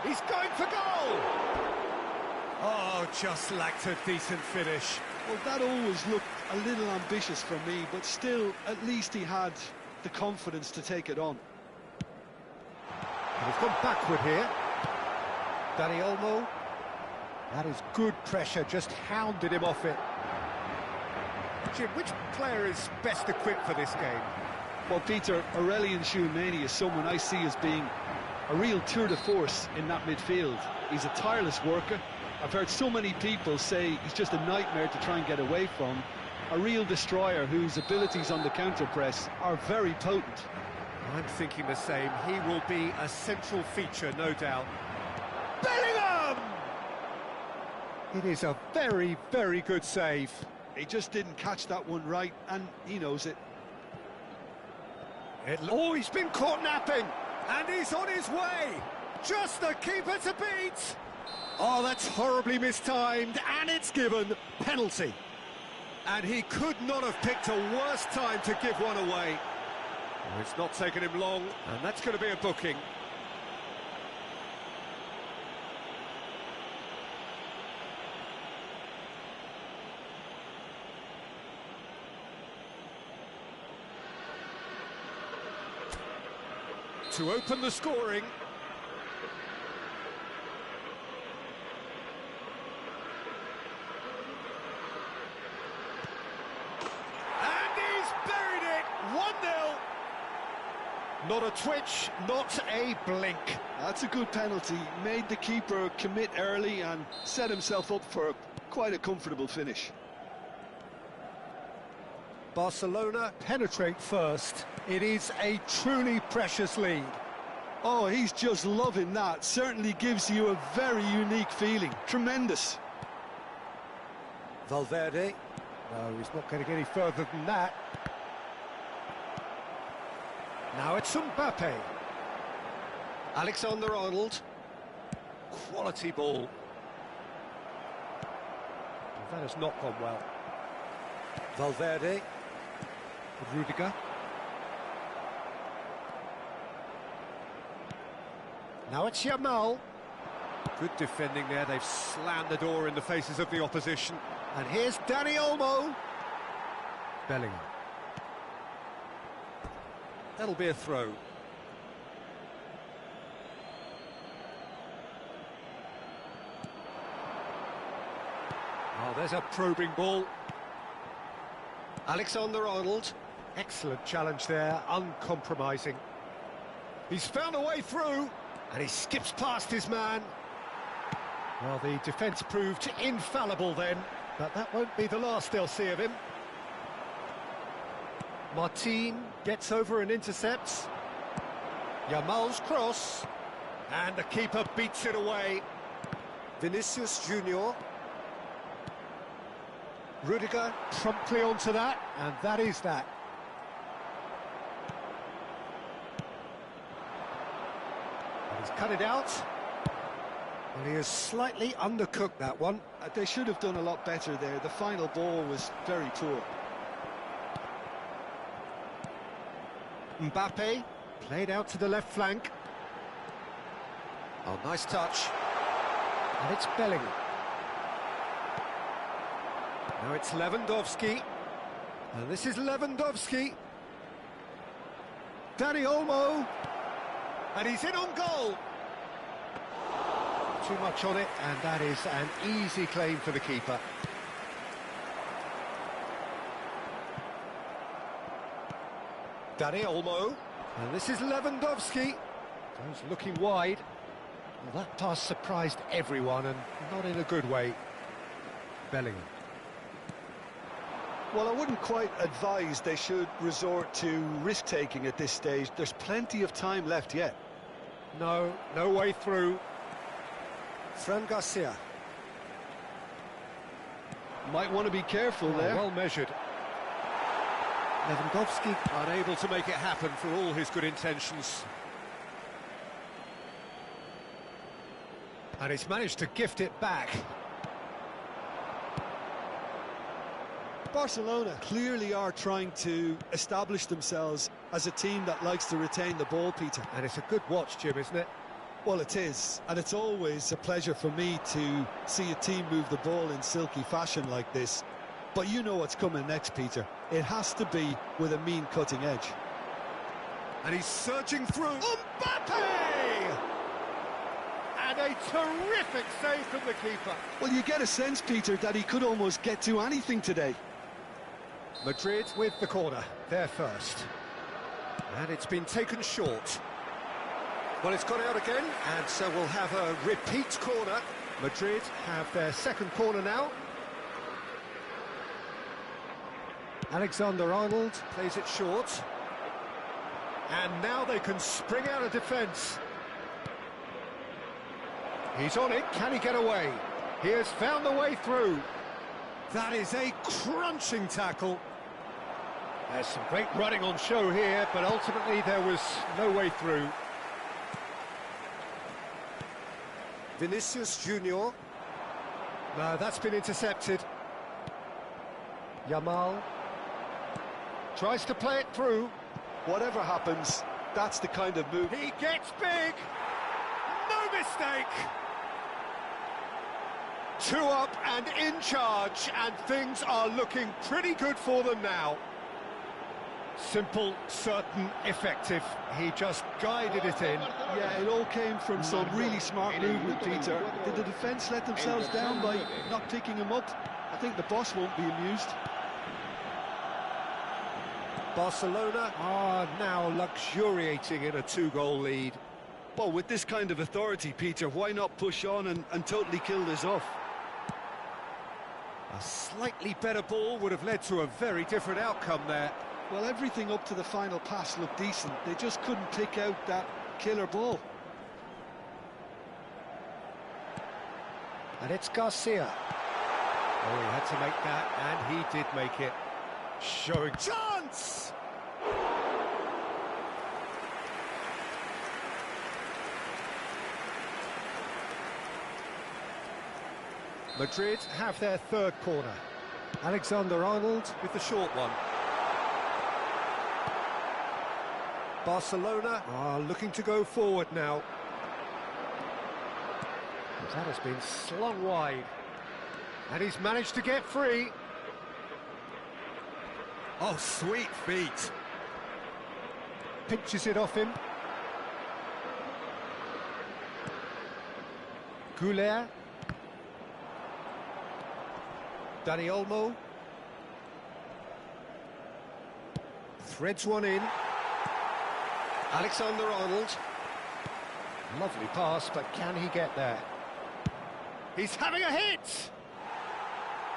Speaker 1: He's going for goal! Oh, just lacked a decent finish.
Speaker 2: Well, that always looked a little ambitious for me, but still, at least he had the confidence to take it on.
Speaker 1: And he's gone backward here. Dani Olmo. That is good pressure, just hounded him off it. Jim, which player is best equipped for this game?
Speaker 2: Well, Peter, Aurelien Tchouameni is someone I see as being a real tour de force in that midfield. He's a tireless worker. I've heard so many people say he's just a nightmare to try and get away from. A real destroyer whose abilities on the counter-press are very potent.
Speaker 1: I'm thinking the same. He will be a central feature, no doubt. Bellingham! It is a very, very good save.
Speaker 2: He just didn't catch that one right, and he knows it.
Speaker 1: Oh, he's been caught napping, and he's on his way. Just the keeper to beat. Oh, that's horribly mistimed, and it's given. Penalty. And he could not have picked a worse time to give one away. Oh, it's not taken him long, and that's going to be a booking. to open the scoring. And he's buried it! 1-0. Not a twitch, not a blink.
Speaker 2: That's a good penalty. Made the keeper commit early and set himself up for quite a comfortable finish.
Speaker 1: Barcelona penetrate first. It is a truly precious lead.
Speaker 2: Oh, he's just loving that. Certainly gives you a very unique feeling. Tremendous.
Speaker 1: Valverde. No, he's not going to get any further than that. Now it's Mbappe. Alexander-Arnold. Quality ball. That has not gone well. Valverde. Rudiger. Now it's Yamal. Good defending there. They've slammed the door in the faces of the opposition. And here's Dani Olmo. Bellingham. That'll be a throw. Oh, there's a probing ball. Alexander-Arnold. Excellent challenge there, uncompromising. He's found a way through, and he skips past his man. Well, the defence proved infallible then, but that won't be the last they'll see of him. Martin gets over and intercepts. Yamal's cross, and the keeper beats it away. Vinicius Junior. Rudiger promptly onto that, and that is that. And he's cut it out. Well, he has slightly undercooked that one.
Speaker 2: They should have done a lot better there. The final ball was very poor.
Speaker 1: Mbappe played out to the left flank. Oh, nice touch. And it's Bellingham. Now it's Lewandowski. And this is Lewandowski. Dani Olmo. And he's in on goal. Too much on it, and that is an easy claim for the keeper. Dani Olmo. And this is Lewandowski. Goes looking wide. Well, that pass surprised everyone, and not in a good way. Bellingham.
Speaker 2: Well, I wouldn't quite advise they should resort to risk-taking at this stage. There's plenty of time left yet.
Speaker 1: No way through. Fran Garcia.
Speaker 2: Might want to be careful there.
Speaker 1: Well measured. Lewandowski unable to make it happen for all his good intentions. And he's managed to gift it back.
Speaker 2: Barcelona clearly are trying to establish themselves as a team that likes to retain the ball, Peter.
Speaker 1: And it's a good watch, Jim, isn't it?
Speaker 2: Well, it is, and it's always a pleasure for me to see a team move the ball in silky fashion like this. But you know what's coming next, Peter. It has to be with a mean cutting edge.
Speaker 1: And he's surging through. Mbappe! And a terrific save from the keeper.
Speaker 2: Well, you get a sense, Peter, that he could almost get to anything today.
Speaker 1: Madrid with the corner, they're first. And it's been taken short. Well, it's gone out again, and so we'll have a repeat corner. Madrid have their second corner now. Alexander-Arnold plays it short. And now they can spring out of defence. He's on it, can he get away? He has found the way through. That is a crunching tackle. There's some great running on show here, but ultimately there was no way through. Vinicius Junior. No, that's been intercepted. Yamal tries to play it through.
Speaker 2: Whatever happens, that's the kind of move.
Speaker 1: He gets big. No mistake. 2 up and in charge, and things are looking pretty good for them now. Simple, certain, effective. He just guided it in.
Speaker 2: Yeah, it all came from some really smart movement, Peter. Did the defence let themselves down by not picking him up? I think the boss won't be amused.
Speaker 1: Barcelona are now luxuriating in a 2-goal lead.
Speaker 2: Well, with this kind of authority, Peter, why not push on and totally kill this off?
Speaker 1: A slightly better ball would have led to a very different outcome there.
Speaker 2: Well, everything up to the final pass looked decent. They just couldn't pick out that killer ball.
Speaker 1: And it's Garcia. Oh, he had to make that, and he did make it. Showing chance! Madrid have their third corner. Alexander-Arnold with the short one. Barcelona are looking to go forward now. That has been slung wide. And he's managed to get free. Oh, sweet feet. Pinches it off him. Goulet. Dani Olmo. Threads one in. Alexander-Arnold. Lovely pass, but can he get there? He's having a hit!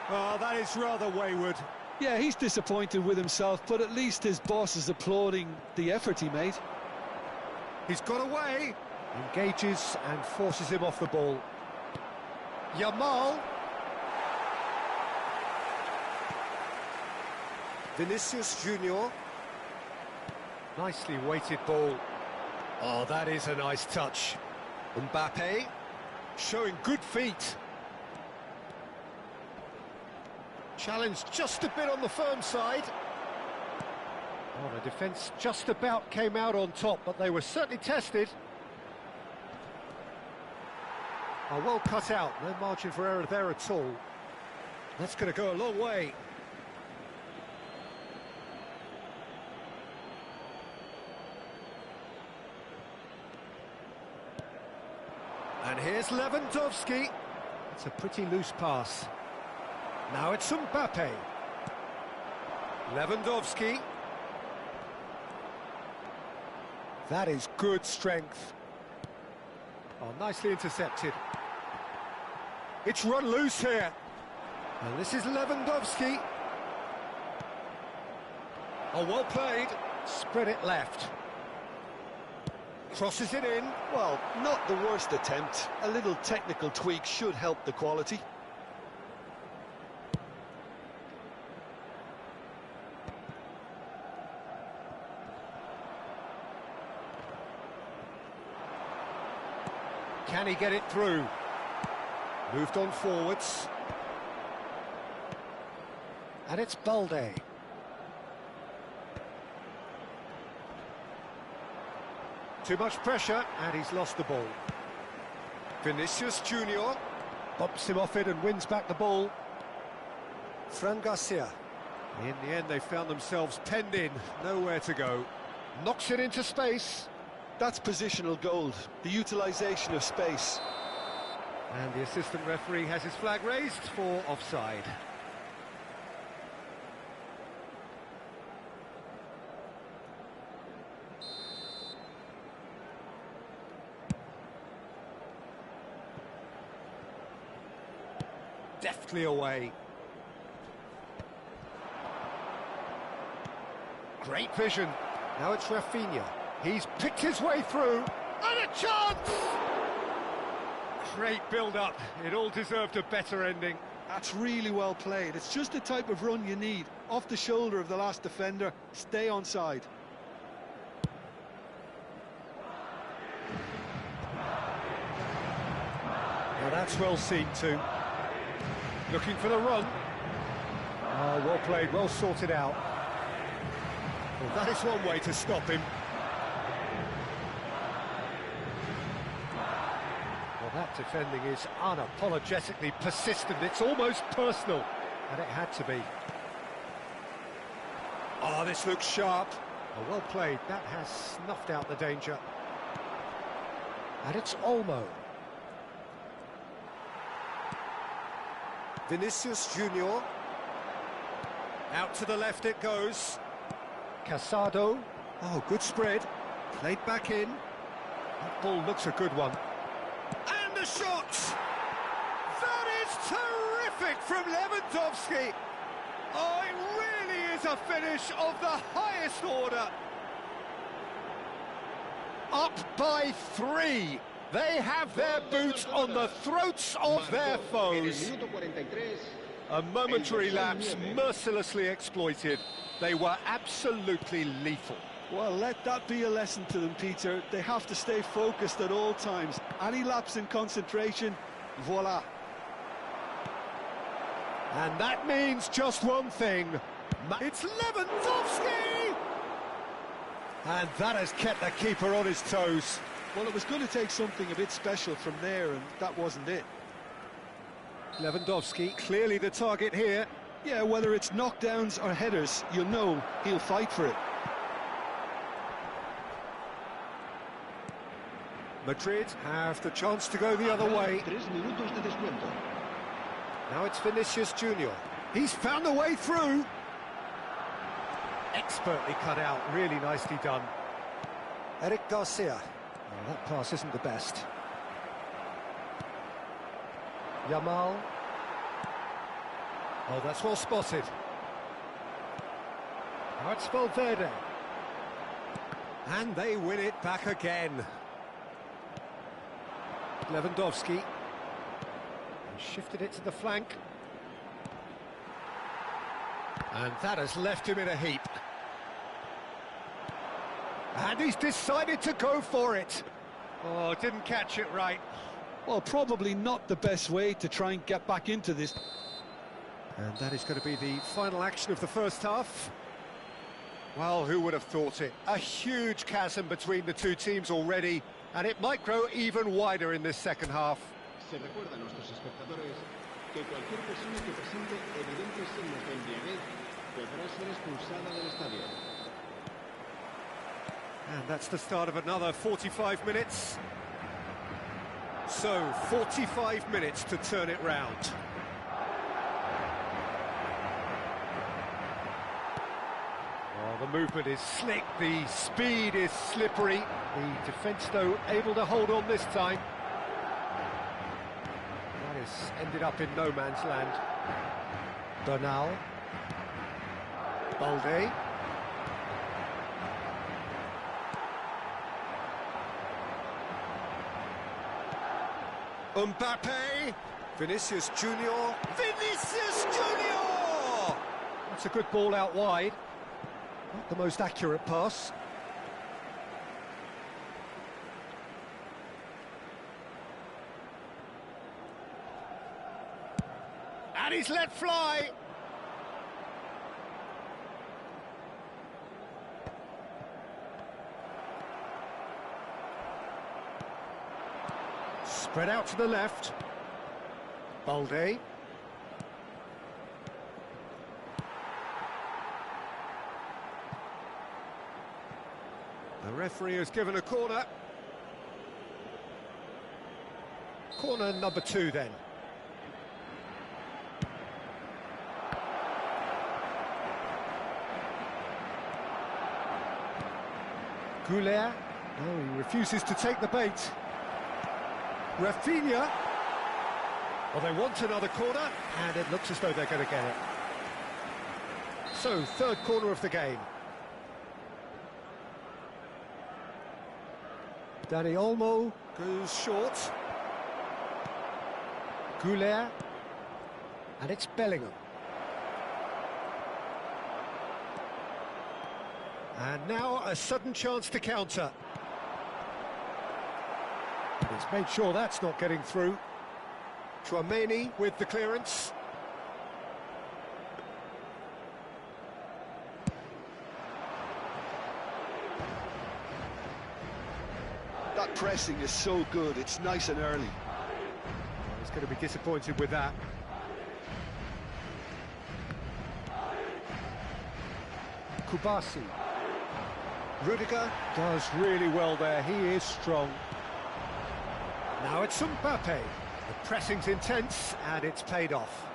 Speaker 1: Oh, that is rather wayward.
Speaker 2: Yeah, he's disappointed with himself, but at least his boss is applauding the effort he made.
Speaker 1: He's got away. Engages and forces him off the ball. Yamal. Vinicius Junior. Nicely weighted ball. Oh, that is a nice touch. Mbappe showing good feet. Challenge just a bit on the firm side. Oh, the defence just about came out on top, but they were certainly tested. Oh, well cut out. No margin for error there at all. That's going to go a long way. And here's Lewandowski. It's a pretty loose pass. Now it's Mbappe. Lewandowski. That is good strength. Oh, nicely intercepted. It's run loose here. And this is Lewandowski. Oh, well played. Spread it left. Crosses it in.
Speaker 2: Well, not the worst attempt. A little technical tweak should help the quality.
Speaker 1: Can he get it through? Moved on forwards. And it's Balde. Too much pressure, and he's lost the ball. Vinicius Junior bumps him off it and wins back the ball. Fran Garcia. In the end, they found themselves penned in, nowhere to go. Knocks it into space.
Speaker 2: That's positional gold, the utilisation of space.
Speaker 1: And the assistant referee has his flag raised for offside. Deftly away. Great vision. Now it's Rafinha. He's picked his way through. And a chance! Great build-up. It all deserved a better ending.
Speaker 2: That's really well played. It's just the type of run you need. Off the shoulder of the last defender. Stay onside.
Speaker 1: Now that's well seen too. Looking for the run. Oh, well played, well sorted out. Well, that is one way to stop him. Well, that defending is unapologetically persistent. It's almost personal. And it had to be. Oh, this looks sharp. Oh, well played. That has snuffed out the danger. And it's Olmo. Vinicius Junior. Out to the left it goes. Casado. Oh, good spread. Played back in. That ball looks a good one. And a shot! That is terrific from Lewandowski. Oh, it really is a finish of the highest order. Up by 3. They have their boots on the throats of their foes. A momentary lapse mercilessly exploited. They were absolutely lethal.
Speaker 2: Well, let that be a lesson to them, Peter. They have to stay focused at all times. Any lapse in concentration, voila.
Speaker 1: And that means just one thing. It's Lewandowski! And that has kept the keeper on his toes.
Speaker 2: Well, it was going to take something a bit special from there, and that wasn't it.
Speaker 1: Lewandowski, clearly the target here.
Speaker 2: Yeah, whether it's knockdowns or headers, you'll know he'll fight for it.
Speaker 1: Madrid have the chance to go the other way. Now it's Vinicius Junior. He's found a way through. Expertly cut out, really nicely done. Eric Garcia. Oh, that pass isn't the best. Yamal. Oh, that's well spotted. Now it's Valverde. And they win it back again. Lewandowski. Shifted it to the flank. And that has left him in a heap. And he's decided to go for it. Oh, didn't catch it right.
Speaker 2: Well, probably not the best way to try and get back into this.
Speaker 1: And that is going to be the final action of the first half. Well, who would have thought it? A huge chasm between the two teams already, and it might grow even wider in this second half.
Speaker 3: Se recuerda a nuestros espectadores que cualquier persona que presente evidentes signos de embriaguez podrá ser expulsada del estadio.
Speaker 1: And that's the start of another 45 minutes. So, 45 minutes to turn it round. Oh, the movement is slick, the speed is slippery. The defence, though, able to hold on this time. That has ended up in no man's land. Bernal. Balde. Mbappe, Vinicius Junior, Vinicius Junior! That's a good ball out wide. Not the most accurate pass. And he's let fly. Spread out to the left. Balde. The referee has given a corner. Corner number 2 then. Goulet. Oh, he refuses to take the bait. Rafinha. Well, they want another corner, and it looks as though they're going to get it. So, third corner of the game. Dani Olmo goes short. Goulet. And it's Bellingham. And now a sudden chance to counter. He's made sure that's not getting through. Chouameni with the clearance.
Speaker 2: That pressing is so good, it's nice and early.
Speaker 1: He's going to be disappointed with that. Kubasi. Rudiger does really well there, he is strong. Now it's Mbappe. The pressing's intense and it's paid off.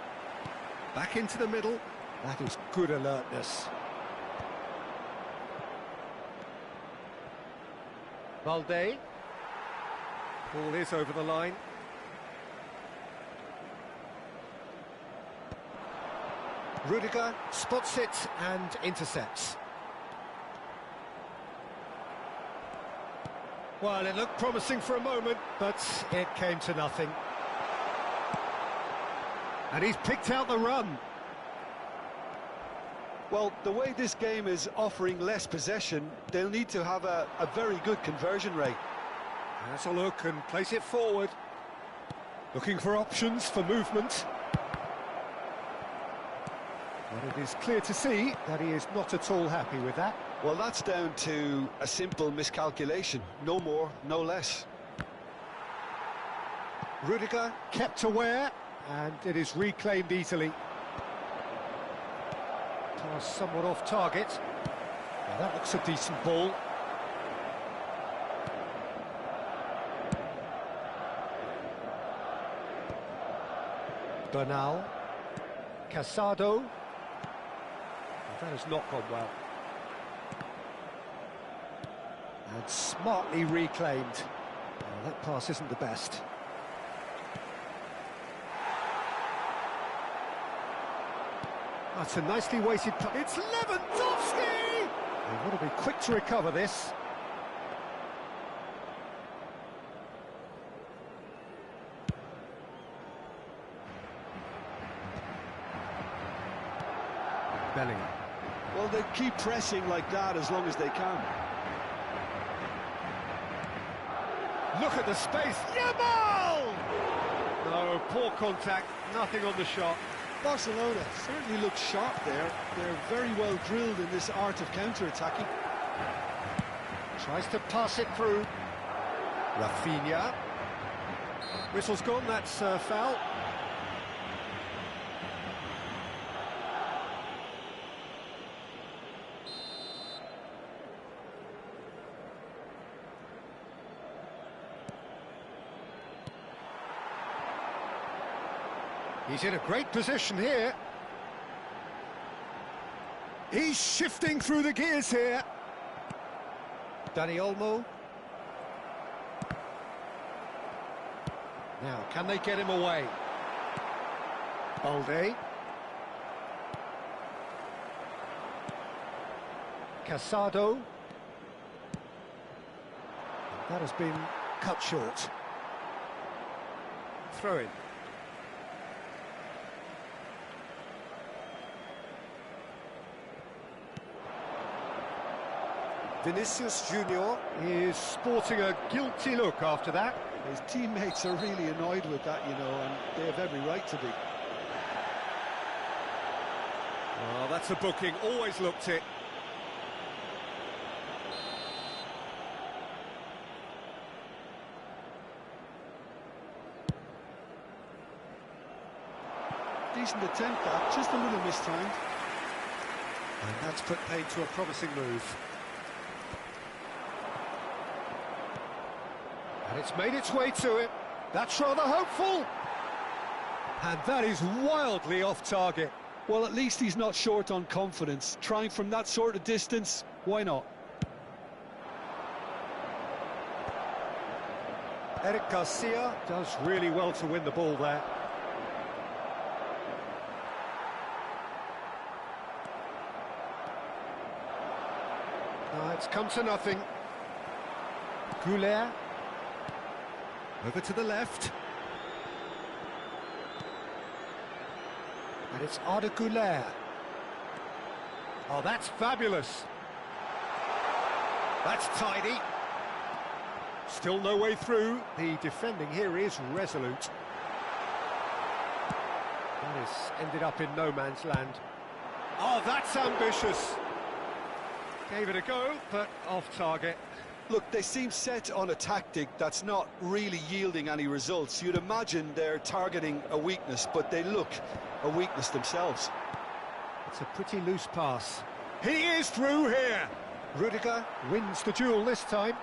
Speaker 1: Back into the middle, that is good alertness. Valde. Ball is over the line. Rudiger spots it and intercepts. Well, it looked promising for a moment, but it came to nothing. And he's picked out the run.
Speaker 2: Well, the way this game is offering less possession, they'll need to have a very good conversion rate.
Speaker 1: Has a look and place it forward. Looking for options for movement. But it is clear to see that he is not at all happy with that.
Speaker 2: Well, that's down to a simple miscalculation. No more, no less.
Speaker 1: Rudiger kept aware, and it is reclaimed easily. Pass somewhat off target. Now that looks a decent ball. Bernal. Casado. That has not gone well. And smartly reclaimed. Oh, that pass isn't the best. That's a nicely weighted pass. It's Lewandowski! They want to be quick to recover this. Bellingham.
Speaker 2: Well, they keep pressing like that as long as they can.
Speaker 1: Look at the space. Yamal! No, poor contact, nothing on the shot.
Speaker 2: Barcelona certainly look sharp there. They're very well drilled in this art of counter-attacking.
Speaker 1: Tries to pass it through. Rafinha. Whistle's gone, that's foul. He's in a great position here. He's shifting through the gears here. Dani Olmo. Now, can they get him away? Balde. Casado. That has been cut short. Throw in. Vinicius Junior is sporting a guilty look after that.
Speaker 2: His teammates are really annoyed with that, you know, and they have every right to be.
Speaker 1: Oh, that's a booking, always looked it.
Speaker 2: Decent attempt, that, just a little mistimed.
Speaker 1: And that's put paid to a promising move. And it's made its way to it. That's rather hopeful. And that is wildly off target.
Speaker 2: Well, at least he's not short on confidence. Trying from that sort of distance, why not?
Speaker 1: Eric Garcia does really well to win the ball there. It's come to nothing. Goulet. Over to the left. And it's Arda Güler. Oh, that's fabulous. That's tidy. Still no way through. The defending here is resolute. That has ended up in no man's land. Oh, that's ambitious. Gave it a go, but off target.
Speaker 2: Look, they seem set on a tactic that's not really yielding any results. You'd imagine they're targeting a weakness, but they look a weakness themselves.
Speaker 1: It's a pretty loose pass. He is through here. Rudiger wins the duel this time.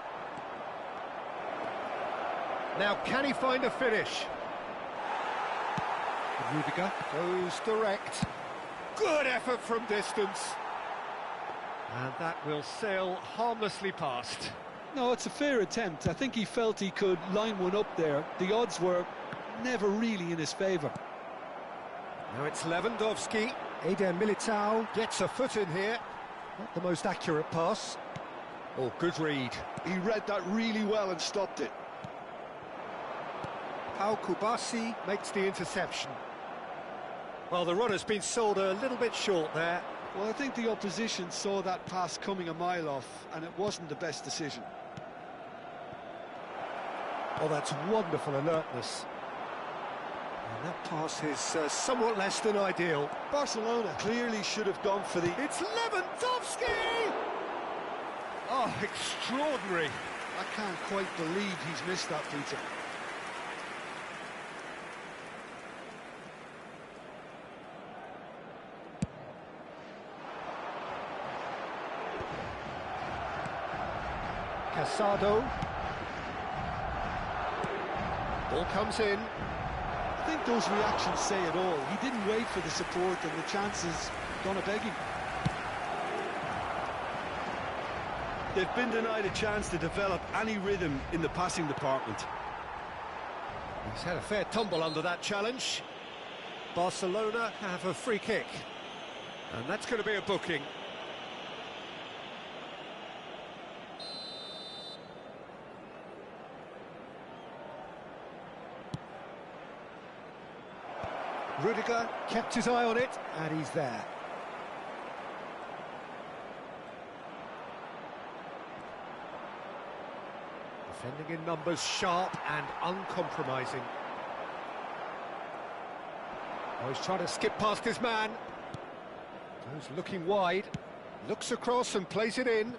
Speaker 1: Now, can he find a finish? Rudiger goes direct. Good effort from distance. And that will sail harmlessly past.
Speaker 2: No, it's a fair attempt. I think he felt he could line one up there. The odds were never really in his favour.
Speaker 1: Now it's Lewandowski. Eder Militao gets a foot in here. Not the most accurate pass. Oh, good read.
Speaker 2: He read that really well and stopped it.
Speaker 1: Pau Kubasi makes the interception. Well, the runner's been sold a little bit short there.
Speaker 2: Well, I think the opposition saw that pass coming a mile off, and it wasn't the best decision.
Speaker 1: Oh, that's wonderful alertness. And that pass is somewhat less than ideal.
Speaker 2: Barcelona clearly should have gone for the...
Speaker 1: It's Lewandowski! Oh, extraordinary.
Speaker 2: I can't quite believe he's missed that, Peter.
Speaker 1: Casado. Ball comes in.
Speaker 2: I think those reactions say it all. He didn't wait for the support and the chances gonna beg him. They've been denied a chance to develop any rhythm in the passing department.
Speaker 1: He's had a fair tumble under that challenge. Barcelona have a free kick. And that's going to be a booking. Rudiger kept his eye on it, and he's there. Defending in numbers, sharp and uncompromising. Oh, he's trying to skip past his man. Goes looking wide, looks across and plays it in.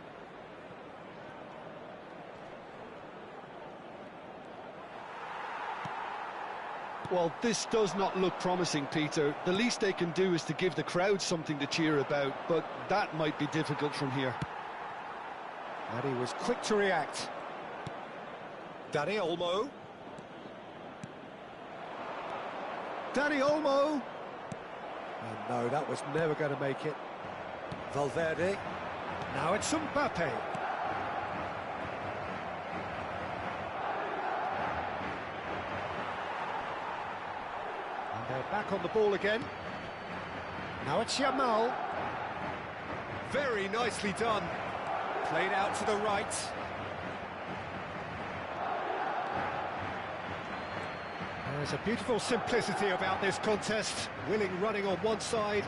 Speaker 2: Well, this does not look promising, Peter. The least they can do is to give the crowd something to cheer about, but that might be difficult from here.
Speaker 1: And he was quick to react. Dani Olmo. Dani Olmo. And no, that was never going to make it. Valverde. Now it's Mbappe. And they're back on the ball again. Now it's Yamal. Very nicely done. Played out to the right. There's a beautiful simplicity about this contest. Willing running on one side,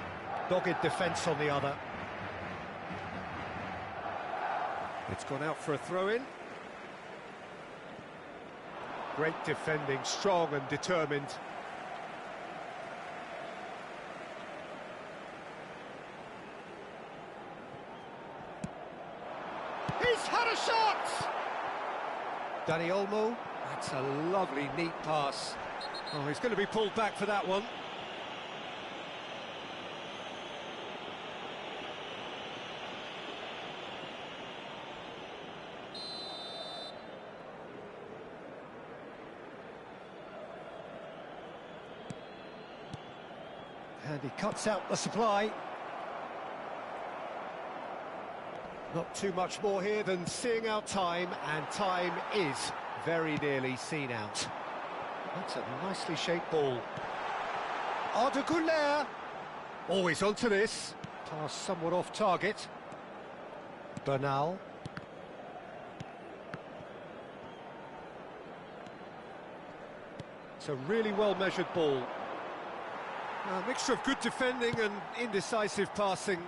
Speaker 1: dogged defence on the other. It's gone out for a throw-in. Great defending, strong and determined. He's had a shot! Dani Olmo, that's a lovely, neat pass. Oh, he's going to be pulled back for that one. And he cuts out the supply. Not too much more here than seeing out time, and time is very nearly seen out. That's a nicely shaped ball. Arda Güler. Always onto this. Pass somewhat off target. Bernal. It's a really well-measured ball. A mixture of good defending and indecisive passing.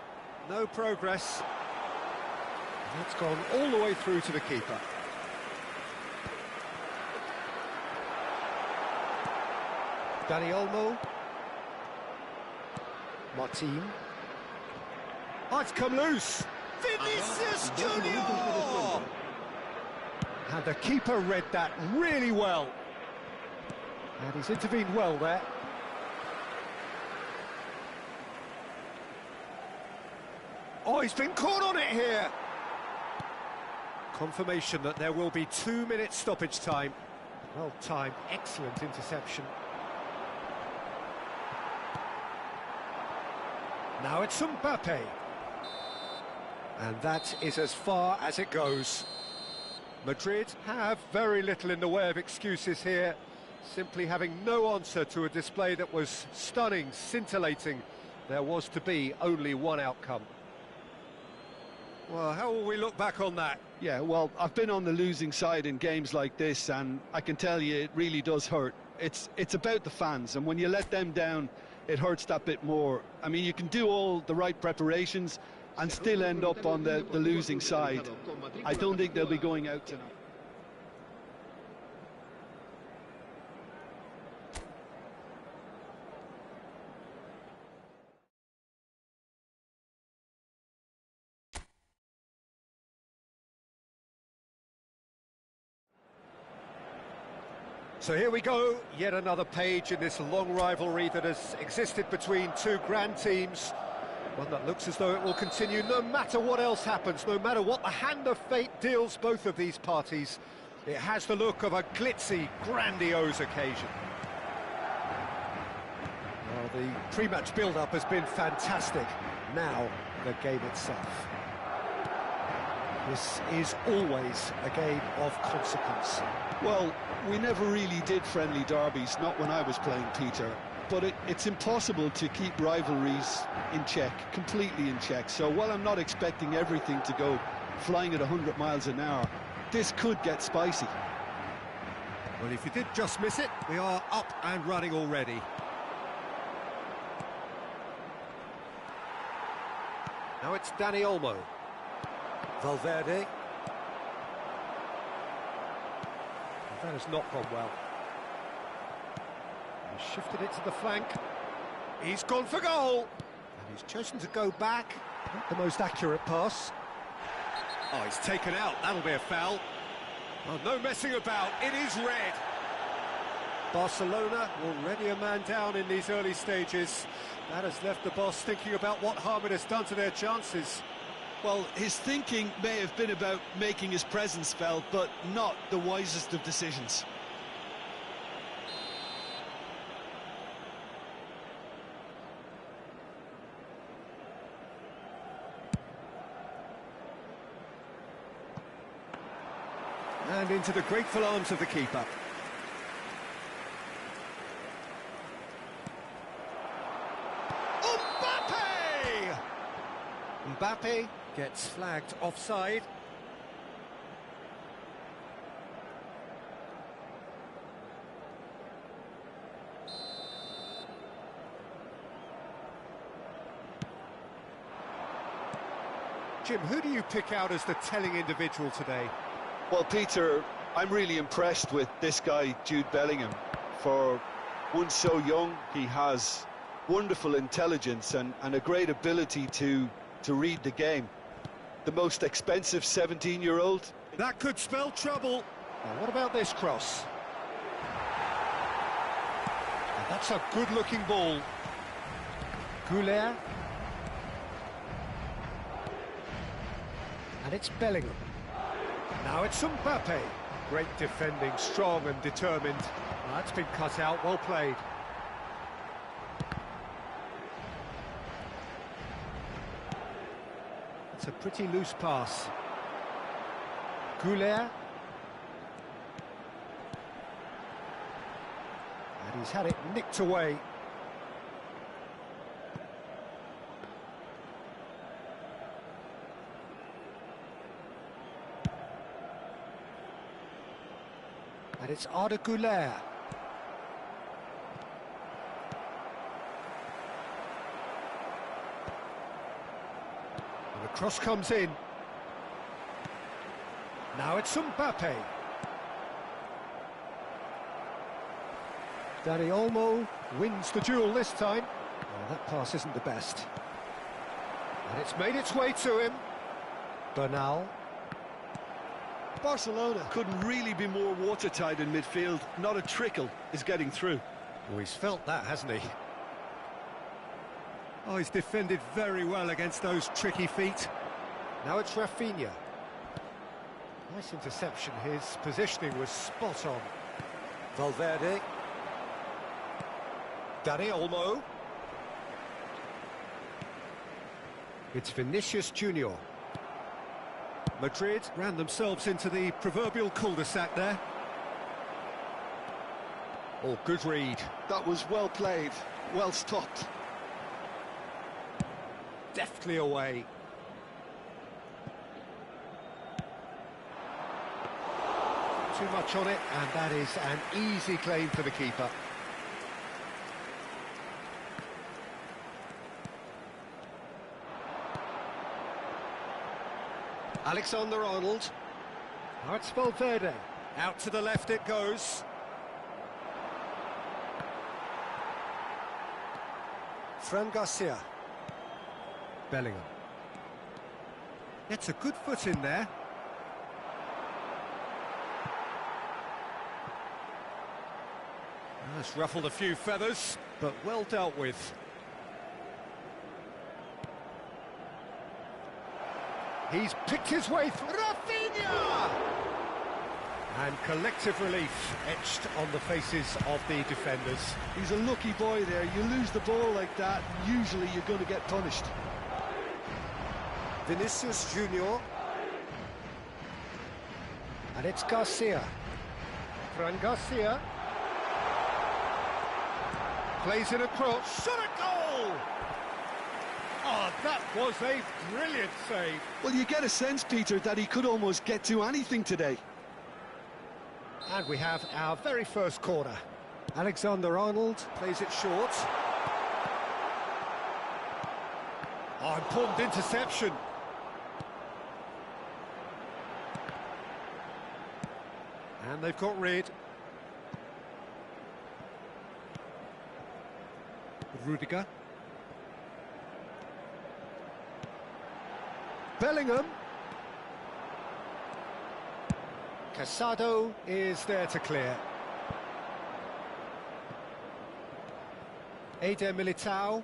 Speaker 1: No progress. That's gone all the way through to the keeper. Dani Olmo. Martin. Oh, it's come loose. Vinicius Junior! And the keeper read that really well. And he's intervened well there. Oh, he's been caught on it here. Confirmation that there will be 2 minutes stoppage time. Well timed, excellent interception. Now it's Mbappe. And that is as far as it goes. Madrid have very little in the way of excuses here, simply having no answer to a display that was stunning, scintillating. There was to be only one outcome. Well, how will we look back on that?
Speaker 2: Yeah, well, I've been on the losing side in games like this, and I can tell you it really does hurt. It's about the fans, and when you let them down, it hurts that bit more. I mean, you can do all the right preparations and still end up on the losing side. I don't think they'll be going out tonight.
Speaker 1: So here we go, yet another page in this long rivalry that has existed between two grand teams. One that looks as though it will continue no matter what else happens, no matter what the hand of fate deals both of these parties. It has the look of a glitzy, grandiose occasion. Well, the pre-match build-up has been fantastic. Now, the game itself. This is always a game of consequence.
Speaker 2: Well, we never really did friendly derbies, not when I was playing, Peter. But it's impossible to keep rivalries in check, completely in check. So while I'm not expecting everything to go flying at 100 miles an hour, this could get spicy.
Speaker 1: Well, if you did just miss it, we are up and running already. Now it's Dani Olmo. Valverde. That has not gone well. He's shifted it to the flank. He's gone for goal. And he's chosen to go back. Not the most accurate pass. Oh, he's taken out. That'll be a foul. Well, no messing about. It is red. Barcelona already a man down in these early stages. That has left the boss thinking about what harm it has done to their chances.
Speaker 2: Well, his thinking may have been about making his presence felt, but not the wisest of decisions.
Speaker 1: And into the grateful arms of the keeper. Mbappe! Mbappe gets flagged offside. Jim, who do you pick out as the telling individual today?
Speaker 2: Well, Peter, I'm really impressed with this guy, Jude Bellingham. For one so young, he has wonderful intelligence and a great ability to read the game. The most expensive 17-year-old.
Speaker 1: That could spell trouble. Now, what about this cross? And that's a good-looking ball. Goulet. And it's Bellingham. Now it's Mbappe. Great defending, strong and determined. Well, that's been cut out, well played. It's a pretty loose pass. Goulet. And he's had it nicked away. And it's Arda Güler. And the cross comes in. Now it's Mbappe. Dani Olmo wins the duel this time. Oh, that pass isn't the best. And it's made its way to him. Bernal.
Speaker 2: Barcelona couldn't really be more watertight in midfield. Not a trickle is getting through.
Speaker 1: Oh, he's felt that, hasn't he? Oh, he's defended very well against those tricky feet. Now it's Rafinha. Nice interception. His positioning was spot on. Valverde. Dani Olmo. It's Vinicius Junior. Madrid ran themselves into the proverbial cul-de-sac there. Oh, good read.
Speaker 2: That was well played, well stopped.
Speaker 1: Deftly away. Too much on it, and that is an easy claim for the keeper. Alexander-Arnold. Now it's Valverde. Out to the left it goes. Fran Garcia. Bellingham. Gets a good foot in there. That's ruffled a few feathers, but well dealt with. He's picked his way through. Rafinha! And collective relief etched on the faces of the defenders.
Speaker 2: He's a lucky boy there. You lose the ball like that, usually you're going to get punished.
Speaker 1: Vinicius Junior. And it's Garcia. Fran Garcia. Plays it across. Shot a goal! Oh, that was a brilliant save.
Speaker 2: Well, you get a sense, Peter, that he could almost get to anything today.
Speaker 1: And we have our very first corner. Alexander-Arnold plays it short. Oh, important interception. And they've got rid. Rudiger. Bellingham. Casado is there to clear. Eder Militao.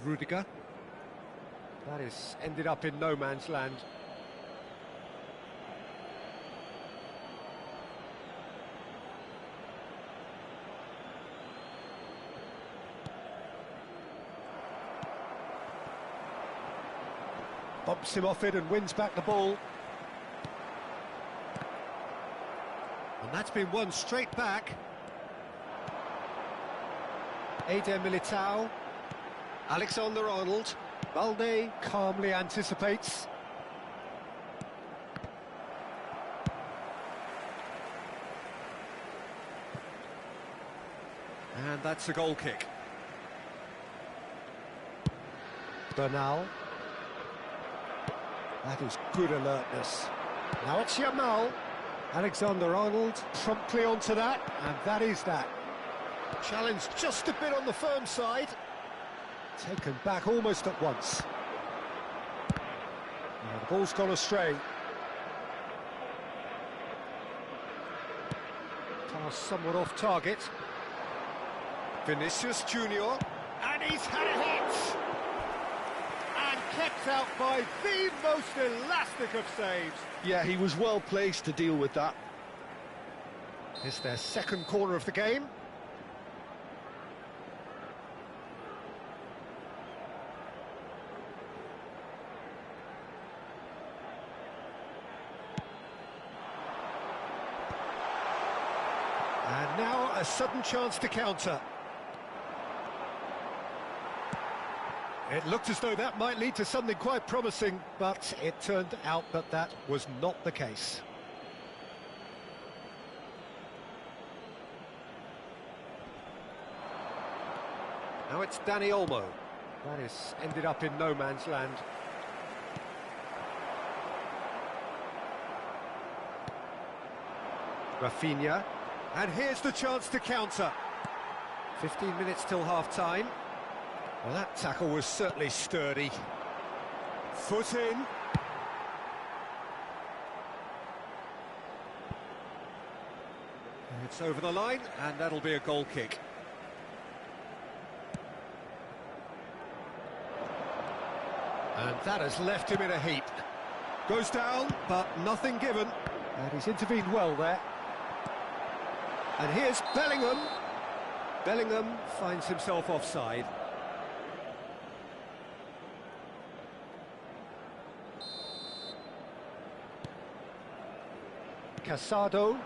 Speaker 1: Rudiger. That is ended up in no man's land. Bumps him off it and wins back the ball. And that's been won straight back. Eder Militao. Alexander-Arnold. Balde calmly anticipates. And that's a goal kick. Bernal. That is good alertness. Now it's Yamal. Alexander-Arnold promptly onto that, and that is that. Challenge just a bit on the firm side. Taken back almost at once. Now the ball's gone astray. Pass somewhat off target. Vinicius Junior, and he's had a hit! And kept out by the most elastic of saves.
Speaker 2: Yeah, he was well placed to deal with that.
Speaker 1: It's their second corner of the game. And now a sudden chance to counter. It looked as though that might lead to something quite promising, but it turned out that that was not the case. Now it's Dani Olmo. That is ended up in no man's land. Rafinha. And here's the chance to counter. 15 minutes till half-time. Well, that tackle was certainly sturdy. Foot in. It's over the line, and that'll be a goal kick. And that has left him in a heap. Goes down, but nothing given. And he's intervened well there. And here's Bellingham. Bellingham finds himself offside. Casado.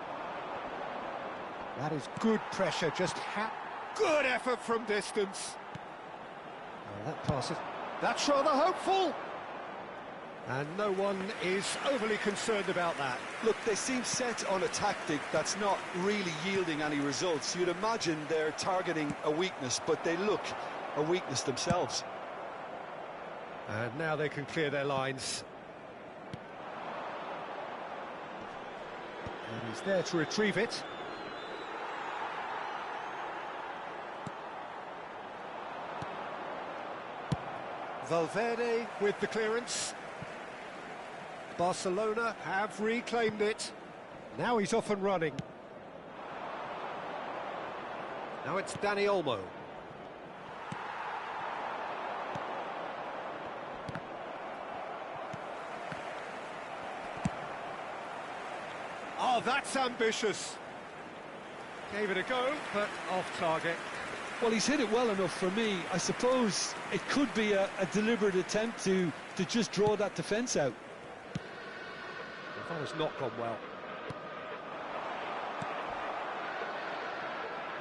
Speaker 1: That is good pressure, just good effort from distance. Oh, that passes. That's rather hopeful. And no one is overly concerned about that.
Speaker 2: Look, they seem set on a tactic that's not really yielding any results. You'd imagine they're targeting a weakness, but they look a weakness themselves.
Speaker 1: And now they can clear their lines. And he's there to retrieve it. Valverde with the clearance. Barcelona have reclaimed it. Now he's off and running. Now it's Dani Olmo. Oh, that's ambitious. Gave it a go, but off target.
Speaker 2: Well, he's hit it well enough for me. I suppose it could be a deliberate attempt to just draw that defence out.
Speaker 1: That has not gone well.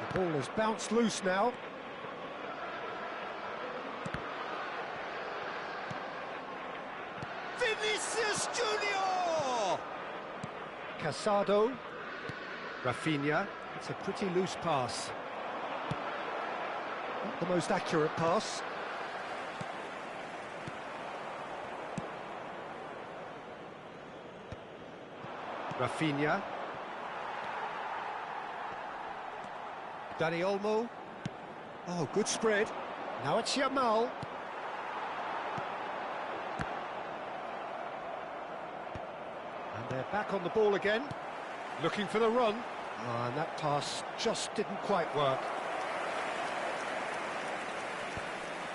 Speaker 1: The ball has bounced loose now. Vinicius Junior! Casado. Rafinha. It's a pretty loose pass. Not the most accurate pass. Rafinha. Dani Olmo. Oh, good spread. Now it's Yamal. And they're back on the ball again. Looking for the run. Oh, and that pass just didn't quite work.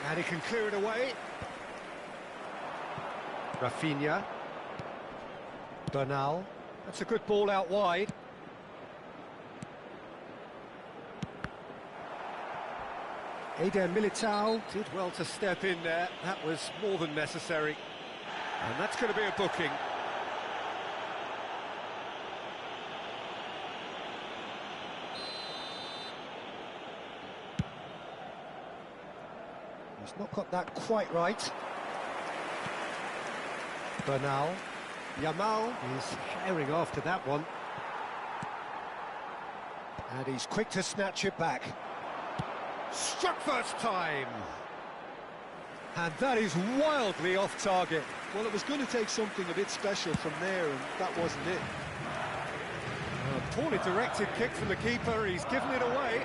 Speaker 1: And he can clear it away. Rafinha. Bernal. That's a good ball out wide. Eder Militao did well to step in there. That was more than necessary. And that's going to be a booking. He's not got that quite right. Bernal. Yamal is herring after that one. And he's quick to snatch it back. Struck first time. And that is wildly off target.
Speaker 2: Well, it was going to take something a bit special from there, and that wasn't it.
Speaker 1: A poorly directed kick from the keeper. He's given it away.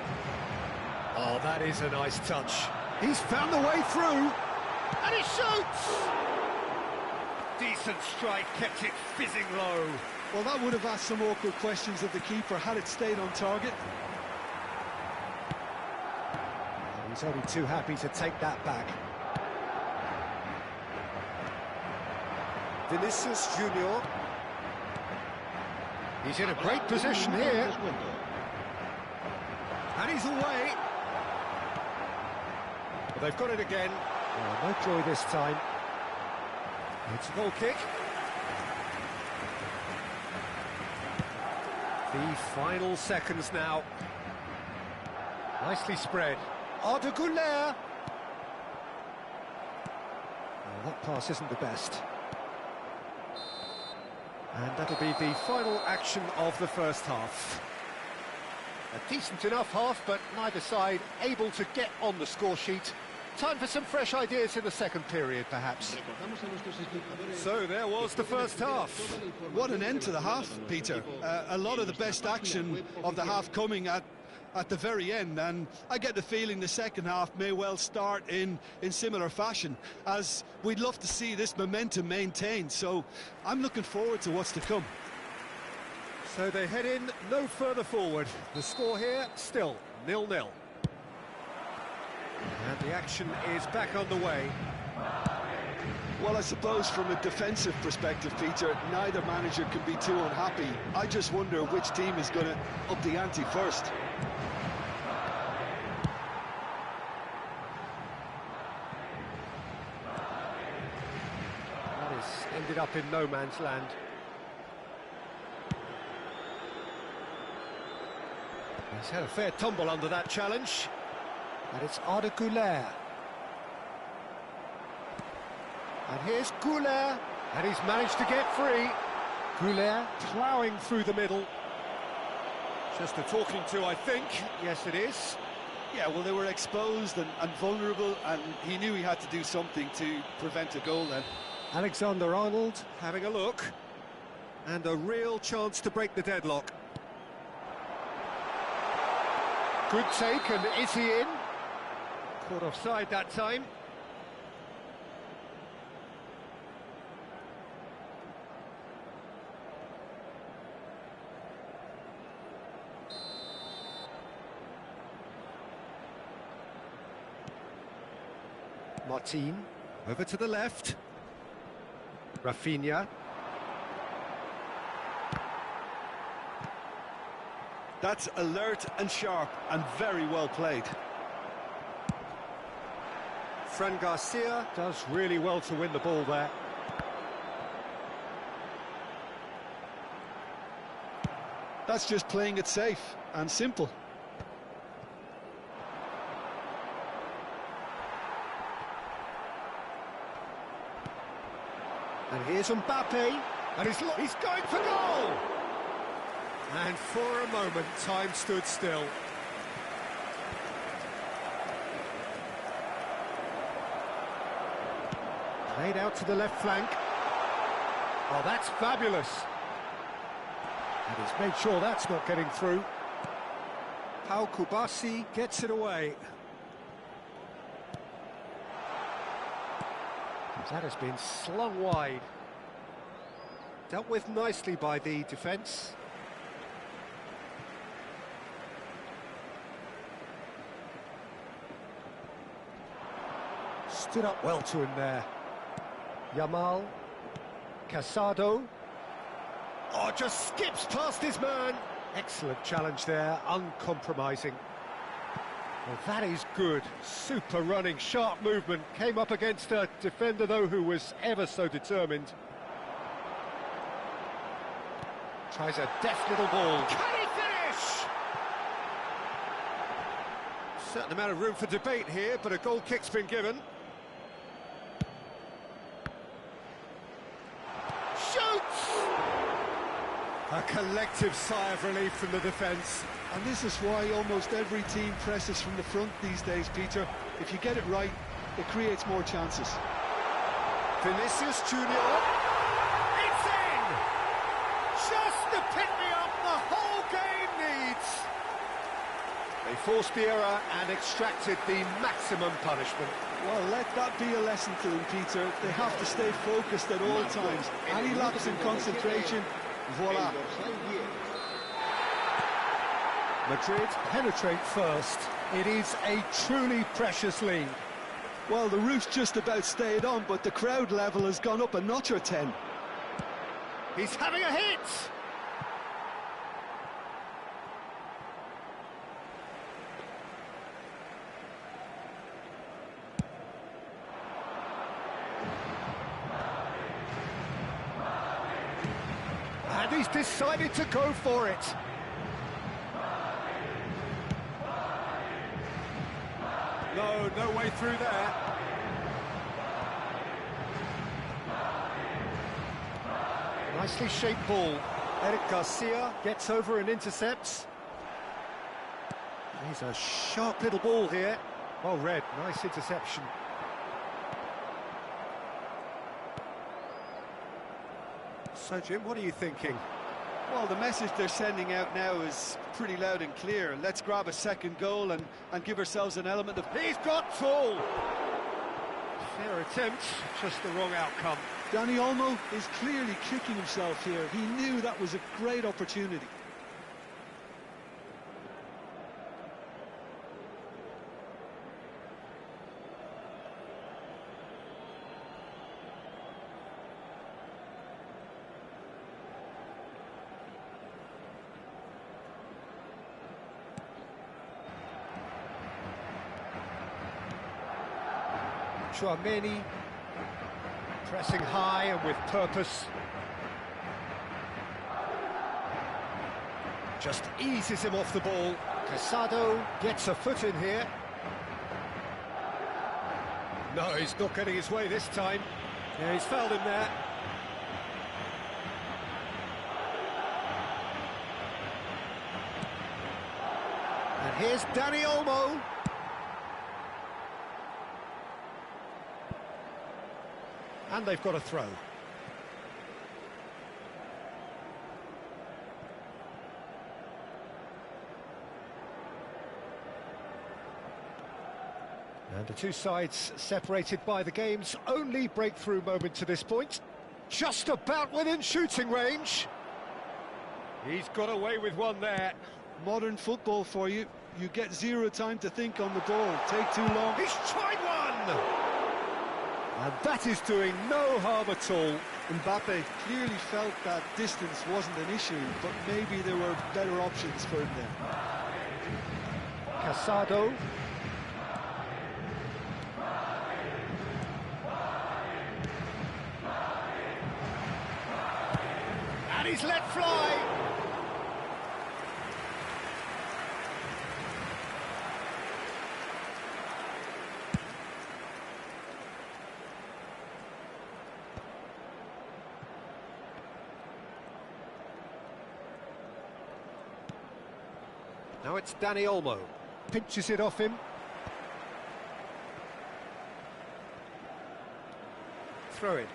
Speaker 1: Oh, that is a nice touch. He's found the way through. And he shoots! Decent strike, kept it fizzing low.
Speaker 2: Well, that would have asked some awkward questions of the keeper had it stayed on target.
Speaker 1: He's only too happy to take that back. Vinicius Junior. He's in a great position here. And he's away. But they've got it again. Oh, no joy this time. It's a goal kick. The final seconds now. Nicely spread. Arda Güler. Oh, that pass isn't the best. And that'll be the final action of the first half. A decent enough half, but neither side able to get on the score sheet. Time for some fresh ideas in the second period, perhaps. So there was the first half.
Speaker 2: What an end to the half, Peter. A lot of the best action of the half coming at the very end, and I get the feeling the second half may well start in similar fashion, as we'd love to see this momentum maintained. So I'm looking forward to what's to come.
Speaker 1: So they head in no further forward. The score here still 0-0. And the action is back underway.
Speaker 2: Well, I suppose from a defensive perspective, Peter, neither manager can be too unhappy. I just wonder which team is going to up the ante first.
Speaker 1: That has ended up in no man's land. He's had a fair tumble under that challenge. And it's Arda Güler. And here's Güler, and he's managed to get free. Güler ploughing through the middle. Just a talking to, I think. Yes, it is.
Speaker 2: Yeah, well, they were exposed and vulnerable, and he knew he had to do something to prevent a goal then.
Speaker 1: Alexander-Arnold having a look. And a real chance to break the deadlock. Good take, and is he in? Caught offside that time. Martin, over to the left. Rafinha.
Speaker 2: That's alert and sharp and very well played.
Speaker 1: Fran Garcia does really well to win the ball there.
Speaker 2: That's just playing it safe and simple.
Speaker 1: And here's Mbappe, and he's going for goal! And for a moment, time stood still. Played out to the left flank. Oh, that's fabulous. And he's made sure that's not getting through. Pau Kubasi gets it away. That has been slung wide. Dealt with nicely by the defence. Stood up well to him there. Yamal. Casado. Oh, just skips past his man. Excellent challenge there, uncompromising. Well, that is good. Super running, sharp movement. Came up against a defender, though, who was ever so determined. Tries a deft little ball. Can he finish? Certain amount of room for debate here, but a goal kick's been given. Shoots! A collective sigh of relief from the defence.
Speaker 2: And this is why almost every team presses from the front these days, Peter. If you get it right, it creates more chances.
Speaker 1: Vinicius Junior. It's in! Just the pick-me-up the whole game needs. They forced the error and extracted the maximum punishment.
Speaker 2: Well, let that be a lesson to them, Peter. They have to stay focused at all times. Any lapse in concentration, voila.
Speaker 1: Madrid penetrate first. It is a truly precious lead.
Speaker 2: Well, the roof's just about stayed on, but the crowd level has gone up a notch or 10.
Speaker 1: He's having a hit! And he's decided to go for it. No way through there. Nicely shaped ball. Eric Garcia gets over and intercepts. He's a sharp little ball here. Well read, nice interception. So, Jim, what are you thinking?
Speaker 2: Well, the message they're sending out now is pretty loud and clear. Let's grab a second goal and give ourselves an element of...
Speaker 1: He's got tall! Fair attempt, just the wrong outcome.
Speaker 2: Dani Olmo is clearly kicking himself here. He knew that was a great opportunity.
Speaker 1: Chouameni pressing high and with purpose. Just eases him off the ball. Casado gets a foot in here. No, he's not getting his way this time. Yeah, he's fouled him there. And here's Dani Olmo. And they've got a throw. And the two sides separated by the game's only breakthrough moment to this point. Just about within shooting range. He's got away with one there.
Speaker 2: Modern football for you. You get zero time to think on the ball. Take too long.
Speaker 1: He's tried one! And that is doing no harm at all.
Speaker 2: Mbappe clearly felt that distance wasn't an issue, but maybe there were better options for him then.
Speaker 1: Casado. And he's let fly. Now it's Dani Olmo. Pinches it off him. Throw it.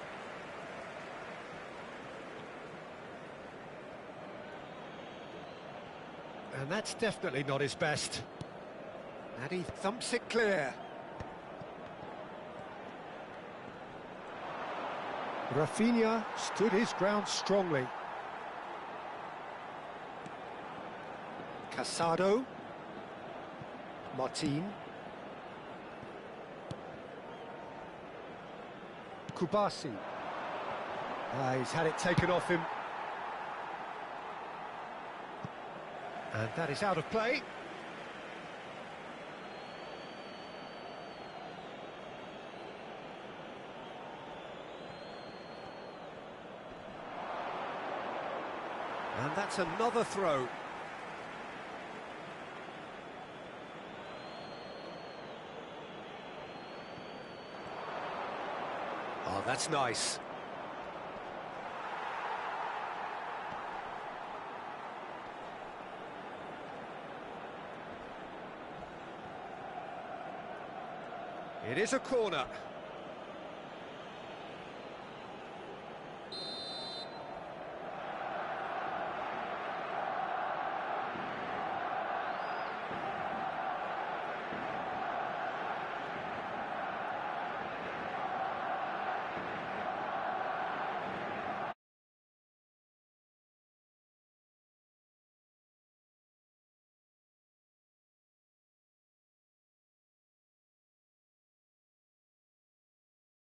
Speaker 1: And that's definitely not his best. And he thumps it clear. Rafinha stood his ground strongly. Casado. Martin. Kubasi. He's had it taken off him. And that is out of play. And that's another throw. Oh, that's nice. It is a corner.